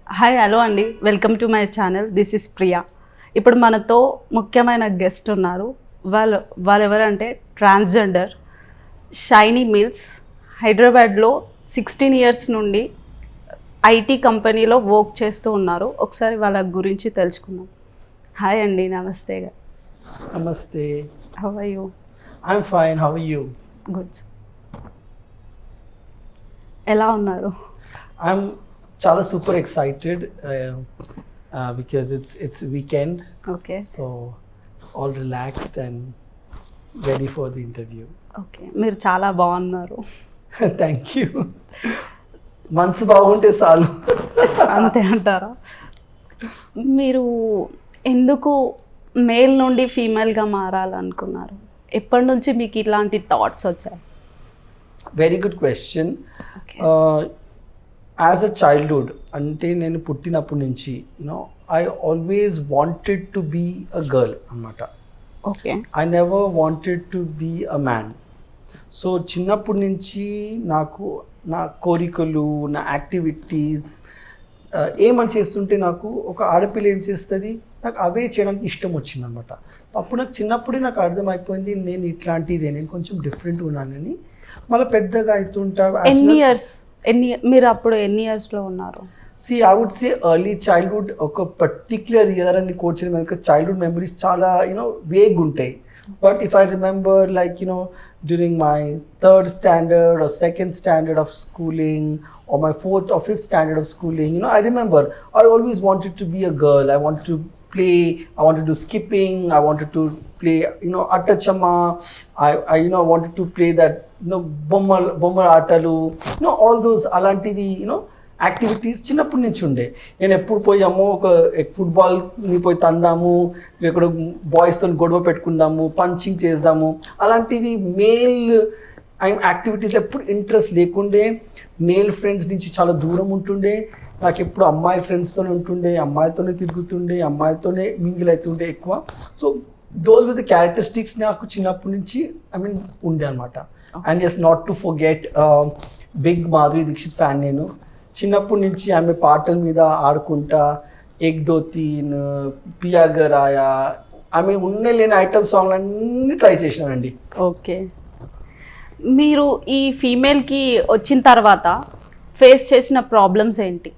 Hi hello అండి, welcome to my channel. This is Priya. ఇప్పుడు మనతో ముఖ్యమైన గెస్ట్ ఉన్నారు. వాళ్ళు ఎవరంటే ట్రాన్స్జెండర్ ShaneMils. హైదరాబాద్లో 16 ఇయర్స్ నుండి ఐటీ కంపెనీలో వర్క్ చేస్తూ ఉన్నారు. ఒకసారి వాళ్ళ గురించి తెలుసుకుందాం. హాయ్ అండి, నమస్తే. నమస్తే. How are you? I'm fine. How are you? Good. ఎలా ఉన్నారు? ఐఎమ్ చాలా super excited because it's weekend. Okay. So all relaxed and ready for the interview. Okay, మీరు చాలా బాగున్నారు. Thank you. మనసు బాగుంటే చాలు. అంతే అంటారా? మీరు ఎందుకు మేల్ నుండి ఫీమేల్గా మారాలనుకున్నారు? ఎప్పటి నుంచి మీకు ఇలాంటి థాట్స్ వచ్చాయి? Very good question. As a childhood అంటే నేను పుట్టినప్పటి నుంచి I always wanted to be a girl అన్నమాట. Okay. I never wanted to be a man. So చిన్నప్పటి నుంచి నాకు నా కోరికలు, నా యాక్టివిటీస్ ఏమని చేస్తుంటే నాకు ఒక ఆడపిల్ల ఏం చేస్తుంది, నాకు అవే చేయడానికి ఇష్టం వచ్చిందనమాట. అప్పుడు నాకు చిన్నప్పుడే నాకు అర్థమైపోయింది నేను ఇట్లాంటిదే, నేను కొంచెం డిఫరెంట్ ఉన్నానని. మళ్ళీ పెద్దగా అవుతుంటా. మీరు అప్పుడు ఎన్ని ఇయర్స్లో ఉన్నారు? See, I would say early childhood, ఒక పర్టిక్యులర్ ఇయర్ అని కోట్ చేయడం, ఎందుకంటే చైల్డ్హుడ్ మెమరీస్ చాలా వేగ్ ఉంటాయి. But if I remember like during my third standard or second standard of schooling or my fourth or fifth standard of schooling, I remember I always wanted to be a girl. I wanted to play, I wanted to do skipping, I wanted to play attachama, I wanted to play that బొమ్మల ఆటలు, all those అలాంటివి activities చిన్నప్పటి నుంచి ఉండే. నేను ఎప్పుడు పోయి అమ్మో ఒక ఫుట్బాల్ని పోయి తందాము, లేకపోతే బాయ్స్తో గొడవ పెట్టుకుందాము, పంచింగ్ చేద్దాము, అలాంటివి మేల్ యాక్టివిటీస్లో ఎప్పుడు ఇంట్రెస్ట్ లేకుండే. మేల్ ఫ్రెండ్స్ నుంచి చాలా దూరం ఉంటుండే. నాకు ఎప్పుడు అమ్మాయి ఫ్రెండ్స్తోనే ఉంటుండే, అమ్మాయిలతోనే తిరుగుతుండే, అమ్మాయిలతోనే మింగిల్ అవుతుండే ఎక్కువ. So those with the characteristics నాకు చిన్నప్పటి నుంచి ఉండే అనమాట. And yes not to forget, big Madhuri Dixit fan నేను. చిన్నప్పటి నుంచి ఆమె పాటల మీద ఆడుకుంటా, ఎగ్ దో తీన్, పియా గర్ ఆయా, ఆమె ఉన్న లేని ఐటమ్ సాంగ్లు అన్నీ ట్రై చేసినానండి. ఓకే. మీరు ఈ ఫీమేల్కి వచ్చిన తర్వాత ఫేస్ చేసిన ప్రాబ్లమ్స్ ఏంటి?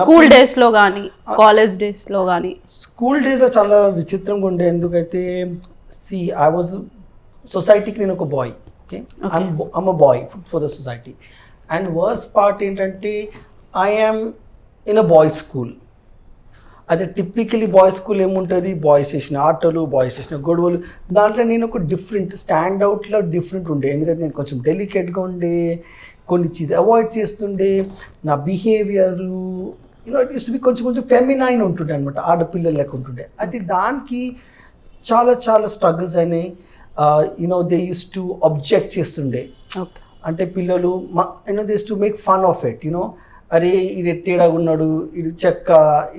స్కూల్ డేస్లో కానీ కాలేజ్ డేస్లో కానీ? స్కూల్ డేస్లో చాలా విచిత్రంగా ఉండే. ఎందుకైతే ఐ వాజ్ సొసైటీకి నేను ఒక boy. Okay, I'm a boy for the society. And worst part ఏంటంటే I am in a boys school. అదే టిపికలీ బాయ్స్ స్కూల్ ఏముంటుంది, బాయ్స్ చేసిన ఆటలు, బాయ్స్ చేసిన గొడవలు. దాంట్లో నేను ఒక డిఫరెంట్ స్టాండ్అవుట్లో డిఫరెంట్ ఉండే. ఎందుకంటే నేను కొంచెం డెలికేట్గా ఉండే, కొన్ని చీజ్ అవాయిడ్ చేస్తుండే. నా behaviour it use to be కొంచెం ఫెమినైన్ ఉంటుండే అనమాట, ఆడపిల్లలు లెక్క ఉంటుండే. అది దానికి చాలా చాలా స్ట్రగుల్స్ అయినాయి. దే యూస్ టు అబ్జెక్ట్ చేస్తుండే. అంటే పిల్లలు they use to make fun of it. అరే ఇది తేడాగా ఉన్నాడు, ఇది చెక్క,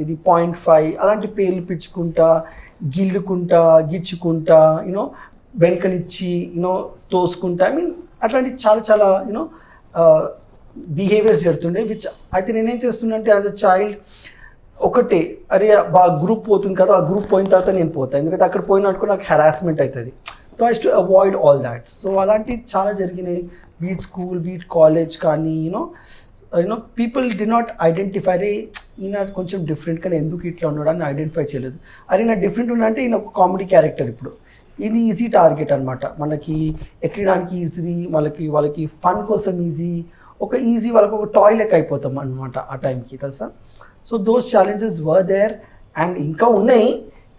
ఇది 0.5 అలాంటి పేర్లు పిచ్చుకుంటా, గిల్లుకుంటా, గిచ్చుకుంటా, వెనకనిచ్చి తోసుకుంటా, అట్లాంటి చాలా చాలా బిహేవియర్స్ జరుగుతుండే. విచ్ అయితే నేనేం చేస్తున్నా అంటే యాజ్ అ చైల్డ్ ఒకటే, అరే బాగా గ్రూప్ పోతుంది కదా, ఆ గ్రూప్ పోయిన తర్వాత నేను పోతాను, ఎందుకంటే అక్కడ పోయినట్టు నాకు హెరాస్మెంట్ అవుతుంది. So I to avoid all that. So అలాంటివి చాలా జరిగినాయి. బీట్ స్కూల్, బీట్ కాలేజ్ కానీ పీపుల్ డి నాట్ ఐడెంటిఫై. అరే ఈయన కొంచెం డిఫరెంట్, కానీ ఎందుకు ఇట్లా ఉన్నాడు అని ఐడెంటిఫై చేయలేదు. అరే నా డిఫరెంట్ ఉన్నా అంటే ఈయన ఒక కామెడీ క్యారెక్టర్. ఇప్పుడు ఇది ఈజీ టార్గెట్ అనమాట, మనకి ఎక్కడానికి ఈజీ, వాళ్ళకి ఫన్ కోసం ఈజీ, వాళ్ళకి ఒక టాయ్ లెక్క అయిపోతాం అనమాట ఆ టైంకి, తెలుసా. So those challenges were there and ఇంకా ఉన్నాయి.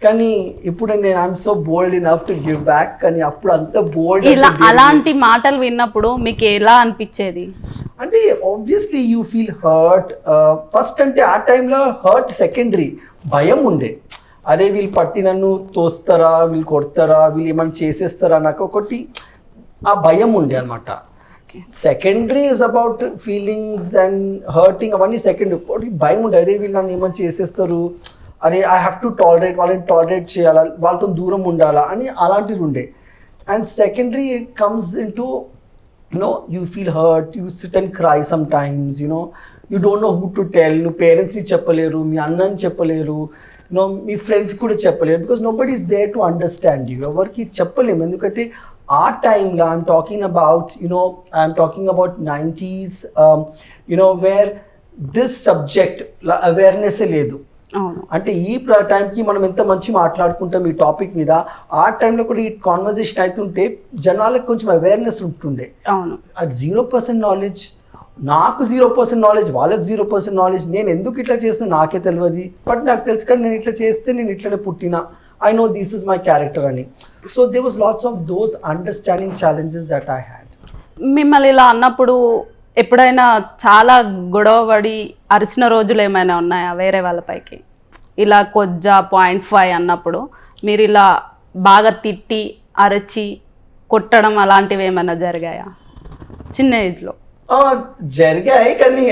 కానీ ఇప్పుడు నేను I'm so bold enough to give back. కానీ అప్పుడు అంత బోల్డ్. అలాంటి మాటలు విన్నప్పుడు మీకు ఎలా అనిపించేది? అంటే obviously you feel hurt first. అంటే ఆ టైంలో హర్ట్ సెకండరీ, భయం ఉండే. అరే వీళ్ళు పట్టి నన్ను తోస్తారా, వీళ్ళు కొడతారా, వీళ్ళు ఏమైనా చేసేస్తారా, నాకు ఒకటి ఆ భయం ఉండే అనమాట. Secondary is about feelings and hurting, అవన్నీ సెకండరీ. ఒకటి భయం ఉండే, అరే వీళ్ళు నన్ను ఏమైనా చేసేస్తారు, అరే ఐ హ్యావ్ టు టాలరేట్, వాళ్ళని టాలరేట్ చేయాలా, వాళ్ళతో దూరం ఉండాలా అని అలాంటివి ఉండే. And secondary comes in to you feel hurt, you sit and cry sometimes, you don't know who to tell. నువ్వు పేరెంట్స్ని చెప్పలేరు, మీ అన్నని చెప్పలేరు, మీ ఫ్రెండ్స్ కూడా చెప్పలేరు, because nobody is there to understand you. ఎవరికి చెప్పలేము. ఎందుకంటే ఆ టైంలో I'm talking about 90s, where this subject awareness లేదు. అంటే ఈ టైంకి మనం ఎంత మంచి మాట్లాడుకుంటాం ఈ టాపిక్ మీద, ఆ టైంలో కూడా ఈ కాన్వర్జేషన్ అవుతుంటే జనాలకు కొంచెం అవేర్నెస్ ఉంటుండే. అట్ 0% నాలెడ్జ్, నాకు 0% నాలెడ్జ్, వాళ్ళకి 0% నాలెడ్జ్. నేను ఎందుకు ఇట్లా చేస్తున్నా నాకే తెలియదు, బట్ నాకు తెలుసు కానీ నేను ఇట్లా చేస్తే నేను ఇట్లనే పుట్టినా, I know this is my character అని. So there was lots of those understanding challenges that I had. మిమ్మల్ని ఇలా అన్నప్పుడు ఎప్పుడైనా చాలా గొడవపడి అరిచిన రోజులు ఏమైనా ఉన్నాయా వేరే వాళ్ళపైకి? ఇలా కొజ్జా 0.5 అన్నప్పుడు మీరు ఇలా బాగా తిట్టి అరచి కొట్టడం అలాంటివి ఏమైనా జరిగాయా చిన్న ఏజ్లో? జరిగాయి, కానీ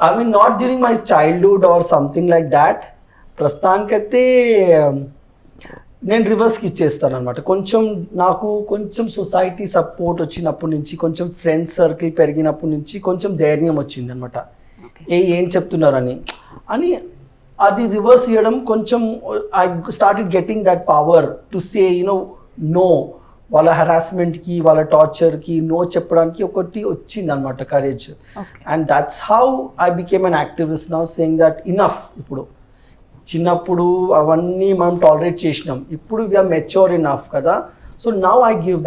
I mean not during my childhood or something like that. ప్రస్తుతానికైతే నేను రివర్స్కి ఇచ్చేస్తాను అనమాట. నాకు కొంచెం సొసైటీ సపోర్ట్ వచ్చినప్పటి నుంచి, కొంచెం ఫ్రెండ్స్ సర్కిల్ పెరిగినప్పటి నుంచి కొంచెం ధైర్యం వచ్చింది అనమాట. ఏం చెప్తున్నారని అది రివర్స్ చేయడం కొంచెం. I started getting that power to say no. వాళ్ళ హెరాస్మెంట్కి, వాళ్ళ టార్చర్కి నో చెప్పడానికి ఒకటి వచ్చింది అనమాట, courage. And that's how I became an activist now, saying that enough. ఇప్పుడు చిన్నప్పుడు అవన్నీ మనం టాలరేట్ చేసినాం, ఇప్పుడు వీఆర్ మెచ్యూర్ ఇనఫ్ కదా. So now I give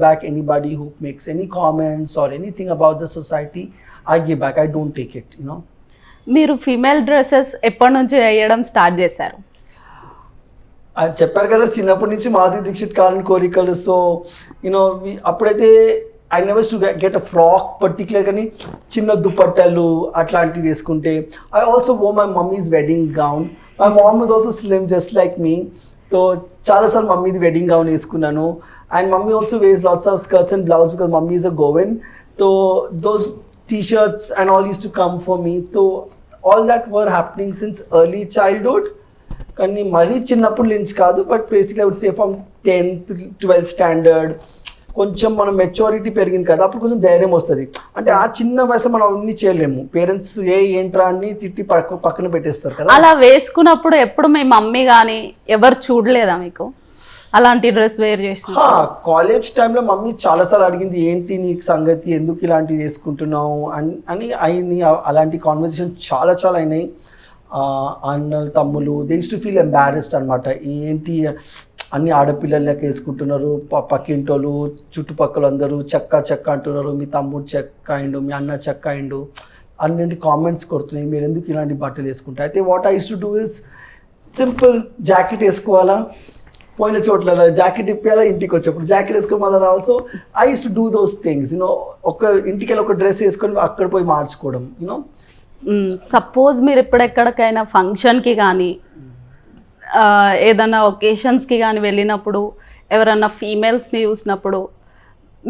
back anybody who makes any comments or anything about the society. I give back, I don't take it. మీరు female dresses ఎప్పటి నుంచి వేయడం స్టార్ట్ చేశారు? చెప్పారు కదా, చిన్నప్పటి నుంచి మాధురి దీక్షిత్ కాలని కోరికలు. సో అప్పుడైతే I nevers to get a frock particular, కానీ చిన్న దుపట్టలు అట్లాంటివి వేసుకుంటే. I also wore my mummy's wedding gown. My mom was also slim just like me. So చాలాసార్లు మమ్మీది వెడ్డింగ్ గౌన్ వేసుకున్నాను. And mummy also wears lots of skirts and blouse because mummy is a Goan. So those T-shirts and all used to come for me. So all that were happening since early childhood. కానీ మరీ చిన్నప్పుడు నుంచి కాదు, but basically I would say from 10th 12th standard కొంచెం మనం maturity పెరిగింది కదా, అప్పుడు కొంచెం ధైర్యం వస్తుంది. అంటే ఆ చిన్న వయసులో మనం అన్ని చేయలేము. పేరెంట్స్ ఏంట్రా అని తిట్టి పక్కన పెట్టేస్తారు కదా. అలా వేసుకున్నప్పుడు ఎప్పుడు మీ మమ్మీ కానీ ఎవరు చూడలేదా మీకు అలాంటి డ్రెస్ వేర్ చేసిన? కాలేజ్ టైంలో మమ్మీ చాలాసార్లు అడిగింది, ఏంటి నీకు సంగతి, ఎందుకు ఇలాంటివి వేసుకుంటున్నావు అని అయింది. అలాంటి కాన్వర్సేషన్ చాలా అయినాయి. అన్నలు తమ్ములు they use to feel embarrassed అనమాట. ఏంటి అన్ని ఆడపిల్లలకి వేసుకుంటున్నారు, పక్కింటోళ్ళు చుట్టుపక్కల అందరూ చెక్క అంటున్నారు, మీ తమ్ముడు చెక్క అయిండు, మీ అన్న చెక్క అయిండు, అన్నింటి కామెంట్స్ కొడుతున్నాయి, మీరు ఎందుకు ఇలాంటి బట్టలు వేసుకుంటారు. అయితే what I use to do is simple, jacket వేసుకోవాలా, పోయిన చోట్ల జాకెట్ ఇప్పేయాలా, ఇంటికి వచ్చేప్పుడు జాకెట్ వేసుకొని మళ్ళీ రావాలి. So I use to do those things. ఒక ఇంటికి వెళ్ళి ఒక డ్రెస్ వేసుకొని అక్కడ పోయి మార్చుకోవడం. సపోజ్ మీరు ఎక్కడికైనా ఫంక్షన్కి కానీ ఏదైనా ఒకేషన్స్కి కానీ వెళ్ళినప్పుడు ఎవరన్నా ఫీమేల్స్ని చూసినప్పుడు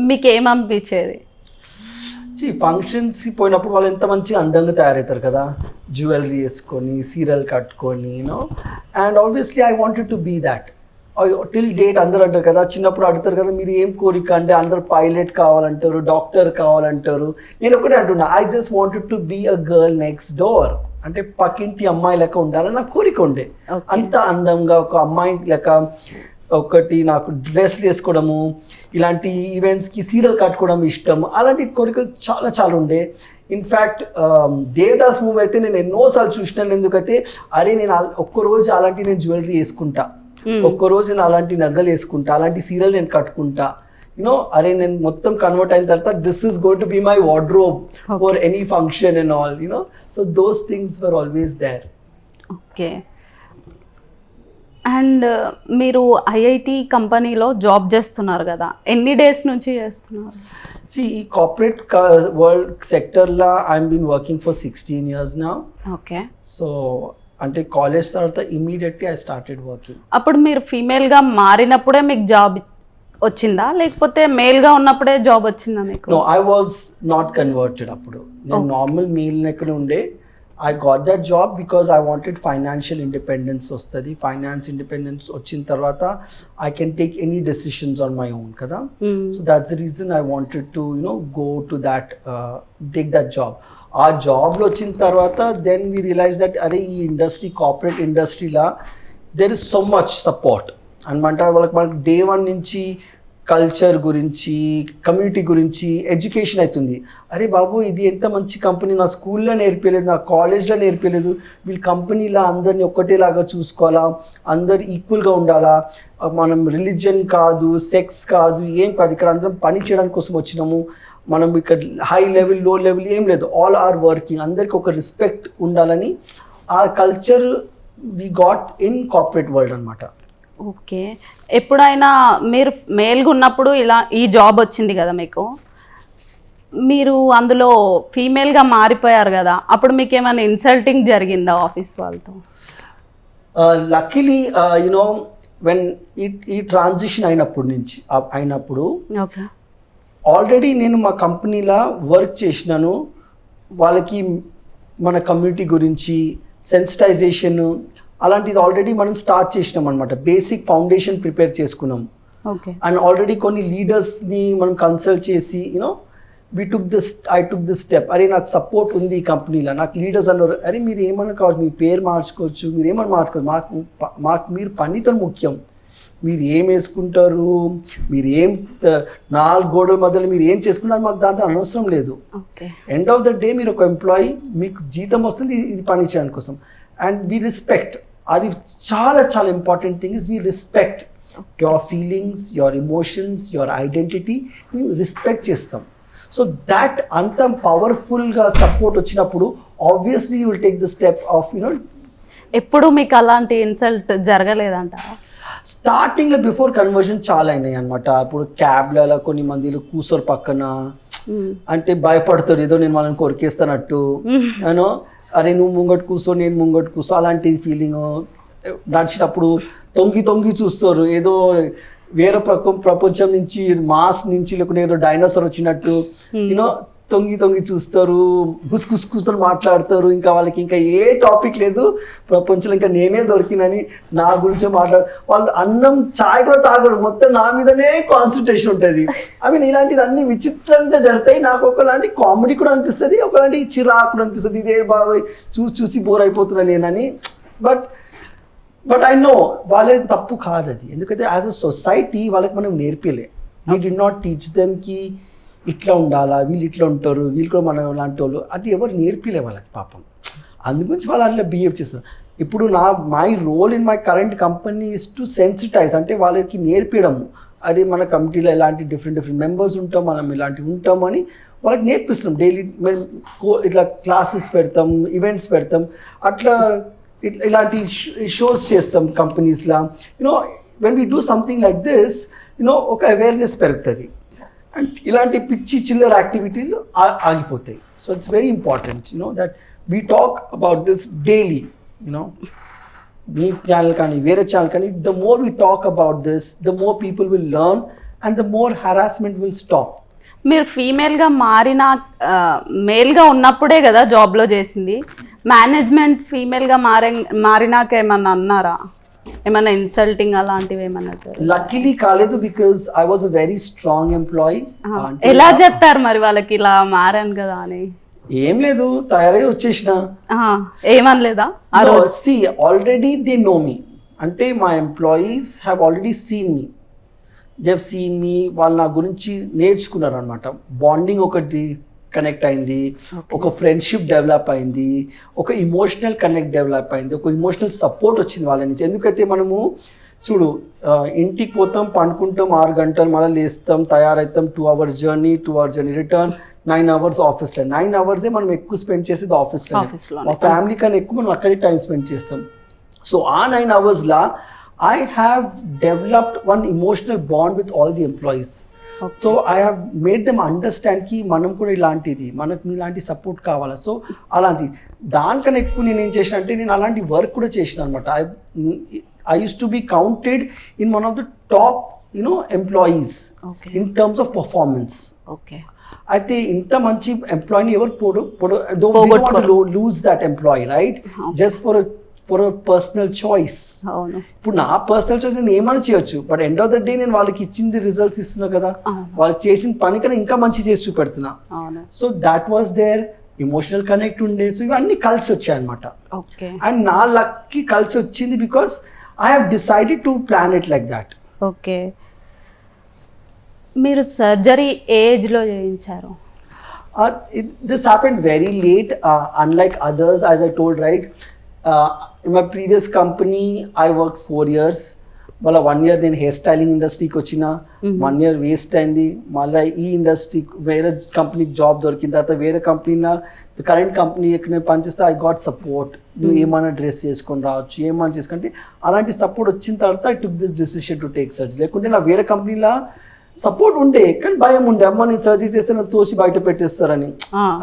మీకు ఏమనిపించేది? ఫంక్షన్స్కి పోయినప్పుడు వాళ్ళు ఎంత మంచిగా అందంగా తయారవుతారు కదా, జ్యువెలరీ వేసుకొని, సీరియల్ కట్టుకొని. And obviously I wanted to be that. Till date అందరూ అంటారు కదా, చిన్నప్పుడు అడుగుతారు కదా మీరు ఏం కోరిక అంటే, అందరూ పైలట్ కావాలంటారు, డాక్టర్ కావాలంటారు. నేను ఒకటే అంటున్నా, I just wanted to be a girl next door. అంటే పక్కింటి అమ్మాయి లెక్క ఉండాలని నాకు కోరిక ఉండే. అంత అందంగా ఒక అమ్మాయి లెక్క ఒకటి నాకు డ్రెస్లు వేసుకోవడము, ఇలాంటి ఈవెంట్స్కి సీరియల్ కట్టుకోవడం ఇష్టం. అలాంటి కోరికలు చాలా ఉండే. ఇన్ఫ్యాక్ట్ దేవదాస్ మూవీ అయితే నేను ఎన్నోసార్లు చూసినాను. ఎందుకైతే అరే నేను ఒక్కరోజు అలాంటి నేను జ్యువెలరీ వేసుకుంటా, ఒక్కరోజు నేను అలాంటి నగలు వేసుకుంటా, అలాంటి సీరియల్ నేను కట్టుకుంటా. అరే నేను మొత్తం కన్వర్ట్ అయిన తర్వాత this is going to be my wardrobe for any function and all. So those things were always there. Okay. And మీరు ఐఐటి కంపెనీలో జాబ్ చేస్తున్నారు కదా, ఎన్ని డేస్ నుంచి చేస్తున్నారు? ఈ కార్పొరేట్ వరల్డ్ సెక్టర్లో I'm been working for 16 years now. Okay. So అంటే కాలేజ్ తర్వాత ఇమీడియట్లీ ఐ స్టార్టెడ్ వర్కింగ్. అప్పుడు మీరు ఫీమేల్గా మారినప్పుడే మీకు జాబ్ వచ్చిందా, లేకపోతే మేల్గా ఉన్నప్పుడే జాబ్ వచ్చిందా మీకు? No, I was not converted. అప్పుడు నేను నార్మల్ మేల్ లెక్కనే ఉండే. I got that job because I wanted financial independence వస్తుంది. ఫైనాన్స్ ఇండిపెండెన్స్ వచ్చిన తర్వాత I can take any decisions on my own కదా. So that's the reason I wanted to go to that, take that job. ఆ జాబ్లో వచ్చిన తర్వాత then we realise that అరే ఈ ఇండస్ట్రీ కార్పొరేట్ ఇండస్ట్రీలా there is so much support అనమాట. మనకి డే 1 నుంచి కల్చర్ గురించి, కమ్యూనిటీ గురించి ఎడ్యుకేషన్ అవుతుంది. అరే బాబు ఇది ఎంత మంచి కంపెనీ, నా స్కూల్లో నేర్పించలేదు, నా కాలేజ్లో నేర్పించలేదు, వీళ్ళ కంపెనీలో అందరినీ ఒక్కటేలాగా చూసుకోవాలా, అందరు ఈక్వల్గా ఉండాలా, మనం రిలీజన్ కాదు, సెక్స్ కాదు, ఏం కాదు, ఇక్కడ అందరం పని చేయడానికి కోసం వచ్చినాము, మనం ఇక్కడ హై లెవెల్ లో లెవెల్ ఏం లేదు, ఆల్ ఆర్ వర్కింగ్, అందరికి ఒక రెస్పెక్ట్ ఉండాలని ఆ culture we got in corporate world అనమాట. ఓకే, ఎప్పుడైనా మీరు మేల్గా ఉన్నప్పుడు ఇలా ఈ జాబ్ వచ్చింది కదా మీకు, మీరు అందులో ఫీమేల్గా మారిపోయారు కదా, అప్పుడు మీకు ఏమైనా ఇన్సల్టింగ్ జరిగిందా ఆఫీస్ వాళ్ళతో? లక్కీలీ యునో వెన్ ఈ ట్రాన్సిషన్ అయినప్పుడు ఓకే, ఆల్రెడీ నేను మా కంపెనీలో వర్క్ చేసినాను. వాళ్ళకి మన కమ్యూనిటీ గురించి సెన్సిటైజేషన్ అలాంటిది ఆల్రెడీ మనం స్టార్ట్ చేసినాం అనమాట. బేసిక్ ఫౌండేషన్ ప్రిపేర్ చేసుకున్నాం. ఓకే, అండ్ ఆల్రెడీ కొన్ని లీడర్స్ని మనం కన్సల్ట్ చేసి you know I took this step. అరే నాకు సపోర్ట్ ఉంది ఈ కంపెనీలో, నాకు లీడర్స్ అన్నారు అరే మీరు ఏమన్నా కావచ్చు, మీ పేరు మార్చుకోవచ్చు, మీరు ఏమన్నా మార్చుకోవచ్చు, మాకు మీరు పనితో ముఖ్యం, మీరు ఏం వేసుకుంటారు, మీరు ఏం 4 గోడల మధ్యలో మీరు ఏం చేసుకుంటారు మాకు దాంతో అనవసరం లేదు. ఎండ్ ఆఫ్ ద డే మీరు ఒక ఎంప్లాయీ, మీకు జీతం వస్తుంది ఇది పని చేయడానికి కోసం. అండ్ వీ రెస్పెక్ట్, అది చాలా చాలా important thing is we respect your feelings, your emotions, your identity, మేము రెస్పెక్ట్ చేస్తాం. సో దాట్ అంత పవర్ఫుల్గా సపోర్ట్ వచ్చినప్పుడు obviously you will take the step of you know. ఎప్పుడు మీకు అలాంటి ఇన్సల్ట్ జరగలేదంట? స్టార్టింగ్లో బిఫోర్ కన్వర్షన్ చాలా అయినాయి అనమాట. ఇప్పుడు క్యాబ్లలో కొన్ని మందిలో కూర్చోరు పక్కన, అంటే భయపడతారు ఏదో నేను వాళ్ళని కొరికేస్తానట్టు, నేను అరే నువ్వు ముంగట్ కూర్చో నేను ముంగట్ కూర్చో అలాంటి ఫీలింగ్. నడిచినప్పుడు తొంగి తొంగి చూస్తారు, ఏదో వేరే ప్రపంచం నుంచి, మాస్ నుంచి, లేకుంటే ఏదో డైనోసార్ వచ్చినట్టు యూనో తొంగి తొంగి చూస్తారు, గుసగుసలు మాట్లాడతారు. ఇంకా వాళ్ళకి ఇంకా ఏ టాపిక్ లేదు ప్రపంచంలో, ఇంకా నేనే దొరికినని నా గురించే వాళ్ళు అన్నం చాయ్ కూడా తాగరు, మొత్తం నా మీదనే కాన్సన్ట్రేషన్ ఉంటుంది. ఐ మీన్ ఇలాంటిది అన్ని విచిత్రంగా జరుగుతాయి. నాకు ఒకలాంటి కామెడీ కూడా అనిపిస్తుంది, ఒకలాంటి చిరాకు కూడా అనిపిస్తుంది, ఇదే బాగా చూసి బోర్ అయిపోతున్నా నేనని. బట్ ఐ నో వాళ్ళది తప్పు కాదు అది, ఎందుకంటే యాజ్ అ సొసైటీ వాళ్ళకి మనం నేర్పలే. We did not teach them కి ఇట్లా ఉండాలా, వీళ్ళు ఇట్లా ఉంటారు, వీళ్ళు కూడా మన లాంటి వాళ్ళు, అది ఎవరు నేర్పిలే వాళ్ళకి పాపం. అందుగురించి వాళ్ళు అట్లా బిహేవ్ చేస్తారు. ఇప్పుడు my role in my current company is to sensitise, అంటే వాళ్ళకి నేర్పించడము, అది మన కమిటీలో ఎలాంటి డిఫరెంట్ మెంబర్స్ ఉంటాం, మనం ఇలాంటివి ఉంటాం అని వాళ్ళకి నేర్పిస్తాం. డైలీ ఇట్లా క్లాసెస్ పెడతాం, ఈవెంట్స్ పెడతాం, అట్లా ఇలాంటి షోస్ చేస్తాం కంపెనీస్లో. You know when we do something like this you know ఒక అవేర్నెస్ పెరుగుతుంది, అండ్ ఇలాంటి పిచ్చి చిల్లర్ యాక్టివిటీలు ఆగిపోతాయి. So it's very important you know that we talk about this daily. You know me channel కానీ వేరే ఛానల్ కానీ, the more we talk about this the more people will learn and the more harassment will stop. మీరు ఫీమేల్గా మేల్గా ఉన్నప్పుడే కదా జాబ్లో చేసింది, management ఫీమేల్గా మారినాక ఏమన్నా అన్నారా, ఏమన్నా ఇన్సల్టింగ్ అలాంటివి ఏమన్నా? లక్కీలీ కాలేదు, because I was a very strong employee. ఎలా చెప్పారు మరి వాళ్ళకి ఇలా మారాను కదా అని? ఏం లేదు, తయారై వచ్చేసిన. ఏమనలేదా? See already they know me, అంటే మా employees have already seen me, they've seen me, వాళ్ళు నా గురించి నేర్చుకున్నారు అనమాట. బాండింగ్ ఒకటి కనెక్ట్ అయింది, ఒక ఫ్రెండ్షిప్ డెవలప్ అయింది, ఒక ఇమోషనల్ కనెక్ట్ డెవలప్ అయింది, ఒక ఇమోషనల్ సపోర్ట్ వచ్చింది వాళ్ళ నుంచి. ఎందుకైతే మనము చూడు ఇంటికి పోతాం, పండుకుంటాం 6 గంటలు, మళ్ళీ లేస్తాం, తయారవుతాం, 2 hours journey, 2 hours journey, return 9 hours ఆఫీస్లో. 9 hours మనం ఎక్కువ స్పెండ్ చేసేది ఆఫీస్లో, మా ఫ్యామిలీ కన్నా ఎక్కువ మనం అక్కడే టైం స్పెండ్ చేస్తాం. సో ఆ 9 hours I have developed one emotional bond with all the employees. Okay. So I have made them understand ki manam kuda ilantiది, మనకు మీలాంటి సపోర్ట్ కావాలా. సో అలాంటి దానికన్నా ఎక్కువ నేను ఏం చేసిన అంటే నేను అలాంటి వర్క్ కూడా చేసిన అనమాట. I used to be counted in one of the top employees in terms of performance. Okay. అయితే ఇంత మంచి ఎంప్లాయీని ఎవరు don't want to lose that employee, right? Just for a personal choice. ఇప్పుడు నా పర్సనల్ చాయిస్ నేను ఏమైనా చేయొచ్చు, but end of the day నేను వాళ్ళకి ఇచ్చింది రిజల్ట్స్ ఇస్తున్నా కదా, వాళ్ళు చేసిన పని కన్నా ఇంకా మంచి చేసి చూపెడుతున్నా. So that was their emotional connect ఉండే, సో ఇవన్నీ కలిసి వచ్చాయి అనమాట. ఓకే. అండ్ నా లక్కి కలిసి వచ్చింది because I have decided to plan it like that. Okay. మీరు సర్జరీ ఏజ్లో చేయించారు? This happened very late, unlike others, as I told, right? In my previous company, I worked 4 years. మళ్ళీ 1 year నేను hair styling ఇండస్ట్రీకి వచ్చిన, 1 year waste అయింది. మళ్ళీ ఈ ఇండస్ట్రీ వేరే కంపెనీకి జాబ్ దొరికిన తర్వాత వేరే కంపెనీలో కరెంట్ కంపెనీ ఎక్కడ నేను పనిచేస్తే ఐ గాట్ సపోర్ట్. నువ్వు ఏమైనా డ్రెస్ చేసుకొని రావచ్చు, ఏమైనా చేసుకుంటే అలాంటి సపోర్ట్ వచ్చిన తర్వాత I took this decision to take surgery. లేకుంటే నా వేరే కంపెనీలో సపోర్ట్ ఉండే కానీ భయం ఉండే, అమ్మ నేను సర్జరీ చేస్తే నాకు తోసి బయట పెట్టేస్తారని,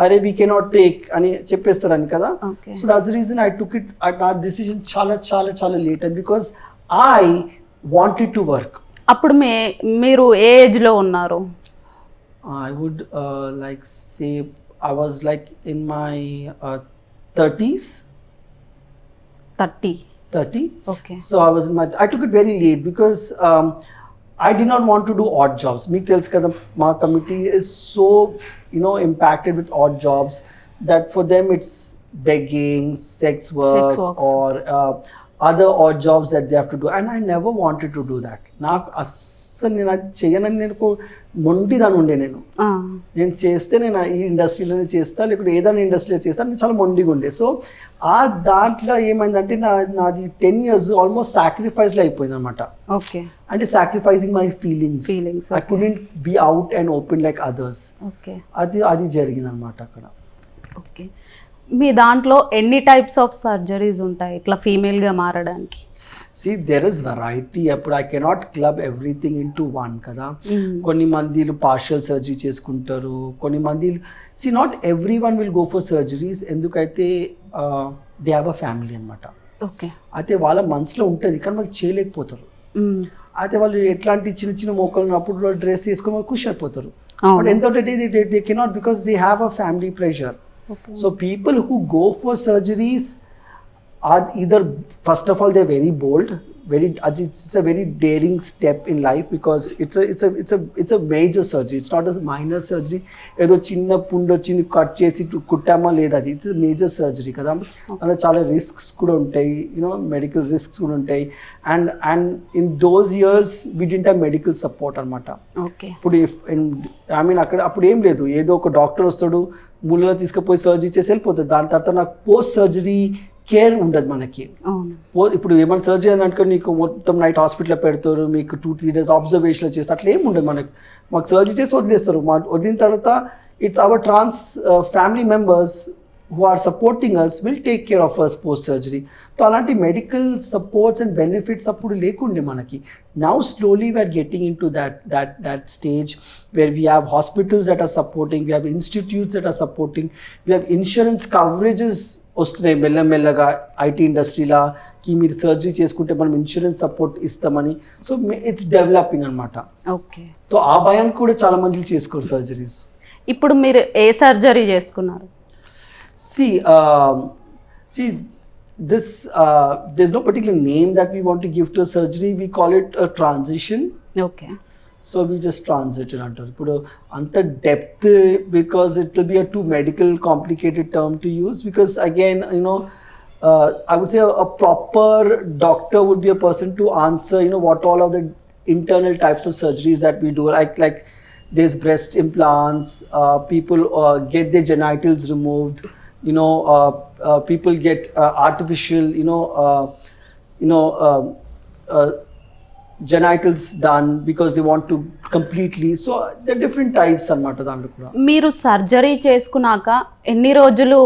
అరే వీ కెనాట్ టేక్ అని చెప్పేస్తారని కదా. So that's reason I took it. నా డెసిషన్ చాలా చాలా చాలా late and because I wanted to work. అప్పుడు మీరు ఏ ఏజ్లో ఉన్నారు? I would like say I was like in my 30s. 30. Okay. So I took it very late because I did not want to do odd jobs. Meek tells kada my committee is so impacted with odd jobs that for them it's begging, sex work or other odd jobs that they have to do, and I never wanted to do that. నాకు అస్సలు నేను అది చేయనని నేను మొండిదాన్ని ఉండే. నేను చేస్తే నేను ఈ ఇండస్ట్రీలోనే చేస్తా, లేకుంటే ఏదైనా ఇండస్ట్రీలో చేస్తా, నేను చాలా మొండిగా ఉండే. సో ఆ దాంట్లో ఏమైందంటే నాది 10 years ఆల్మోస్ట్ సాక్రిఫైస్లో అయిపోయింది అనమాట. ఓకే. అంటే sacrificing my feelings. I couldn't be out and open like others. Okay. అది జరిగింది అనమాట అక్కడ. ఓకే. మీ దాంట్లో ఎన్ని టైప్స్ ఆఫ్ సర్జరీస్ ఉంటాయి ఇట్లా ఫీమేల్గా మారడానికి? See, there is variety. అప్పుడు I cannot club everything into one కదా. కొన్ని మందిలు పార్షియల్ సర్జరీ చేసుకుంటారు, కొన్ని మందిలు not everyone will go for surgeries. ఎందుకైతే they have a family అనమాట. ఓకే. అయితే వాళ్ళ మనసులో ఉంటుంది కానీ వాళ్ళు చేయలేకపోతారు. అయితే వాళ్ళు ఎట్లాంటి చిన్న చిన్న మోకలు ఉన్నప్పుడు డ్రెస్ వేసుకొని వాళ్ళు ఖుషి అయిపోతారు. బట్ ఎంత they cannot because they have a family pressure. So people who go for surgeries are either, first of all, they're very bold, it's a very daring step in life because it's a major surgery. It's not a minor surgery. ఏదో చిన్న పుండు వచ్చింది cut చేసి కుట్టామా లేదా, అది it's major surgery కదా. అలా చాలా రిస్క్స్ కూడా ఉంటాయి, మెడికల్ రిస్క్స్ కూడా ఉంటాయి. And in those years we didn't have medical support అనమాట. ఇప్పుడు అక్కడ అప్పుడు ఏం లేదు, ఏదో ఒక డాక్టర్ వస్తాడు, ముళ్ళలో తీసుకుపోయి సర్జరీ చేసి వెళ్ళిపోతుంది. దాని తర్వాత నాకు పోస్ట్ సర్జరీ కేర్ ఉండదు మనకి. ఇప్పుడు ఏమైనా సర్జరీ అని అనుకో నీకు మొత్తం నైట్ హాస్పిటల్లో పెడతారు, మీకు 2-3 days అబ్జర్వేషన్లో చేస్తారు, అట్లా ఏమి ఉండదు మాకు సర్జరీ చేసి వదిలేస్తారు. వదిలిన తర్వాత it's our family members who are supporting us will take care of us post surgery. So alanti medical supports and benefits appudu lekunde manaki. Now slowly we are getting into that stage where we have hospitals that are supporting, we have institutes that are supporting, we have insurance coverages వస్తున్నాయి మెల్లమెల్లగా IT ఇండస్ట్రీలా కి మీరు surgery చేసుకుంటే మనం insurance support ఇస్తామని. So it's developing అనమాట. Okay. So ఆ భయం కూడా చాలా మంది చేసుకోరు సర్జరీస్. ఇప్పుడు మీరు ఏ సర్జరీ చేసుకున్నారు? See, there's no particular name that we want to give to a surgery. We call it a transition. Okay. So we just transited antaru. Ipudu anta depth because it will be a too medical complicated term to use because again, I would say a proper doctor would be a person to answer, what all of the internal types of surgeries that we do. Like there's breast implants, people get their genitals removed. People get artificial, genitals done because they want to completely. So there are different types అన్నమాట దాంట్లో కూడా. మీరు surgery చేసుకున్నాక ఎన్ని రోజులు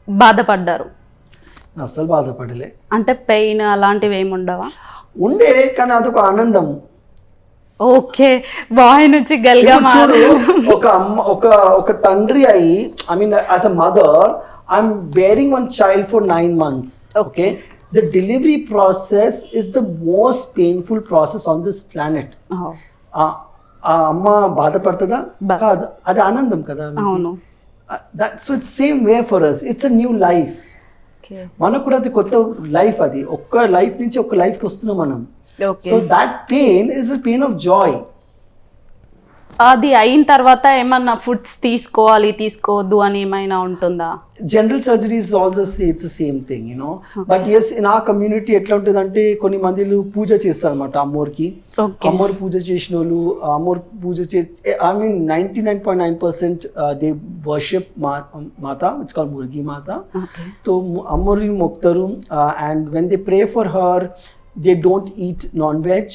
బాధపడ్డారు? అసలు బాధపడలే. అంటే పెయిన్ అలాంటివి ఏమి ఉండవా? ఉండే, కానీ అదొక ఆనందం. ఓకే. బాయ్ నుంచి గల్గా చూడు, ఒక తండ్రి అయ్యి, I mean as a mother I'm bearing one child for 9 months. Okay. The delivery process is the most painful process on this planet. అమ్మ బాధపడుతుందా? కాదు, అది ఆనందం కదా. That's the same way for us. It's a new life. మనకు కూడా అది కొత్త life, అది ఒక్క లైఫ్ నుంచి ఒక లైఫ్కి వస్తున్నాం మనం. So that pain is a pain of joy. అది అయిన తర్వాత ఏమన్నా ఫుడ్స్ తీసుకోవద్దు అని ఏమైనా ఉంటుందా? General surgeries all it's the same thing but as in ఆ కమ్యూనిటీ ఎట్లా ఉంటుంది అంటే కొన్ని మందిలు పూజ చేస్తారు అనమాట అమ్మోర్కి. అమ్మోర్ పూజ చేసిన వాళ్ళు అమ్మోర్ పూజ I mean 99.9% they worship Mata, it's called Murgi Mata. తో అమ్మోర్ని మొక్తారు and when they pray for her they don't eat non-veg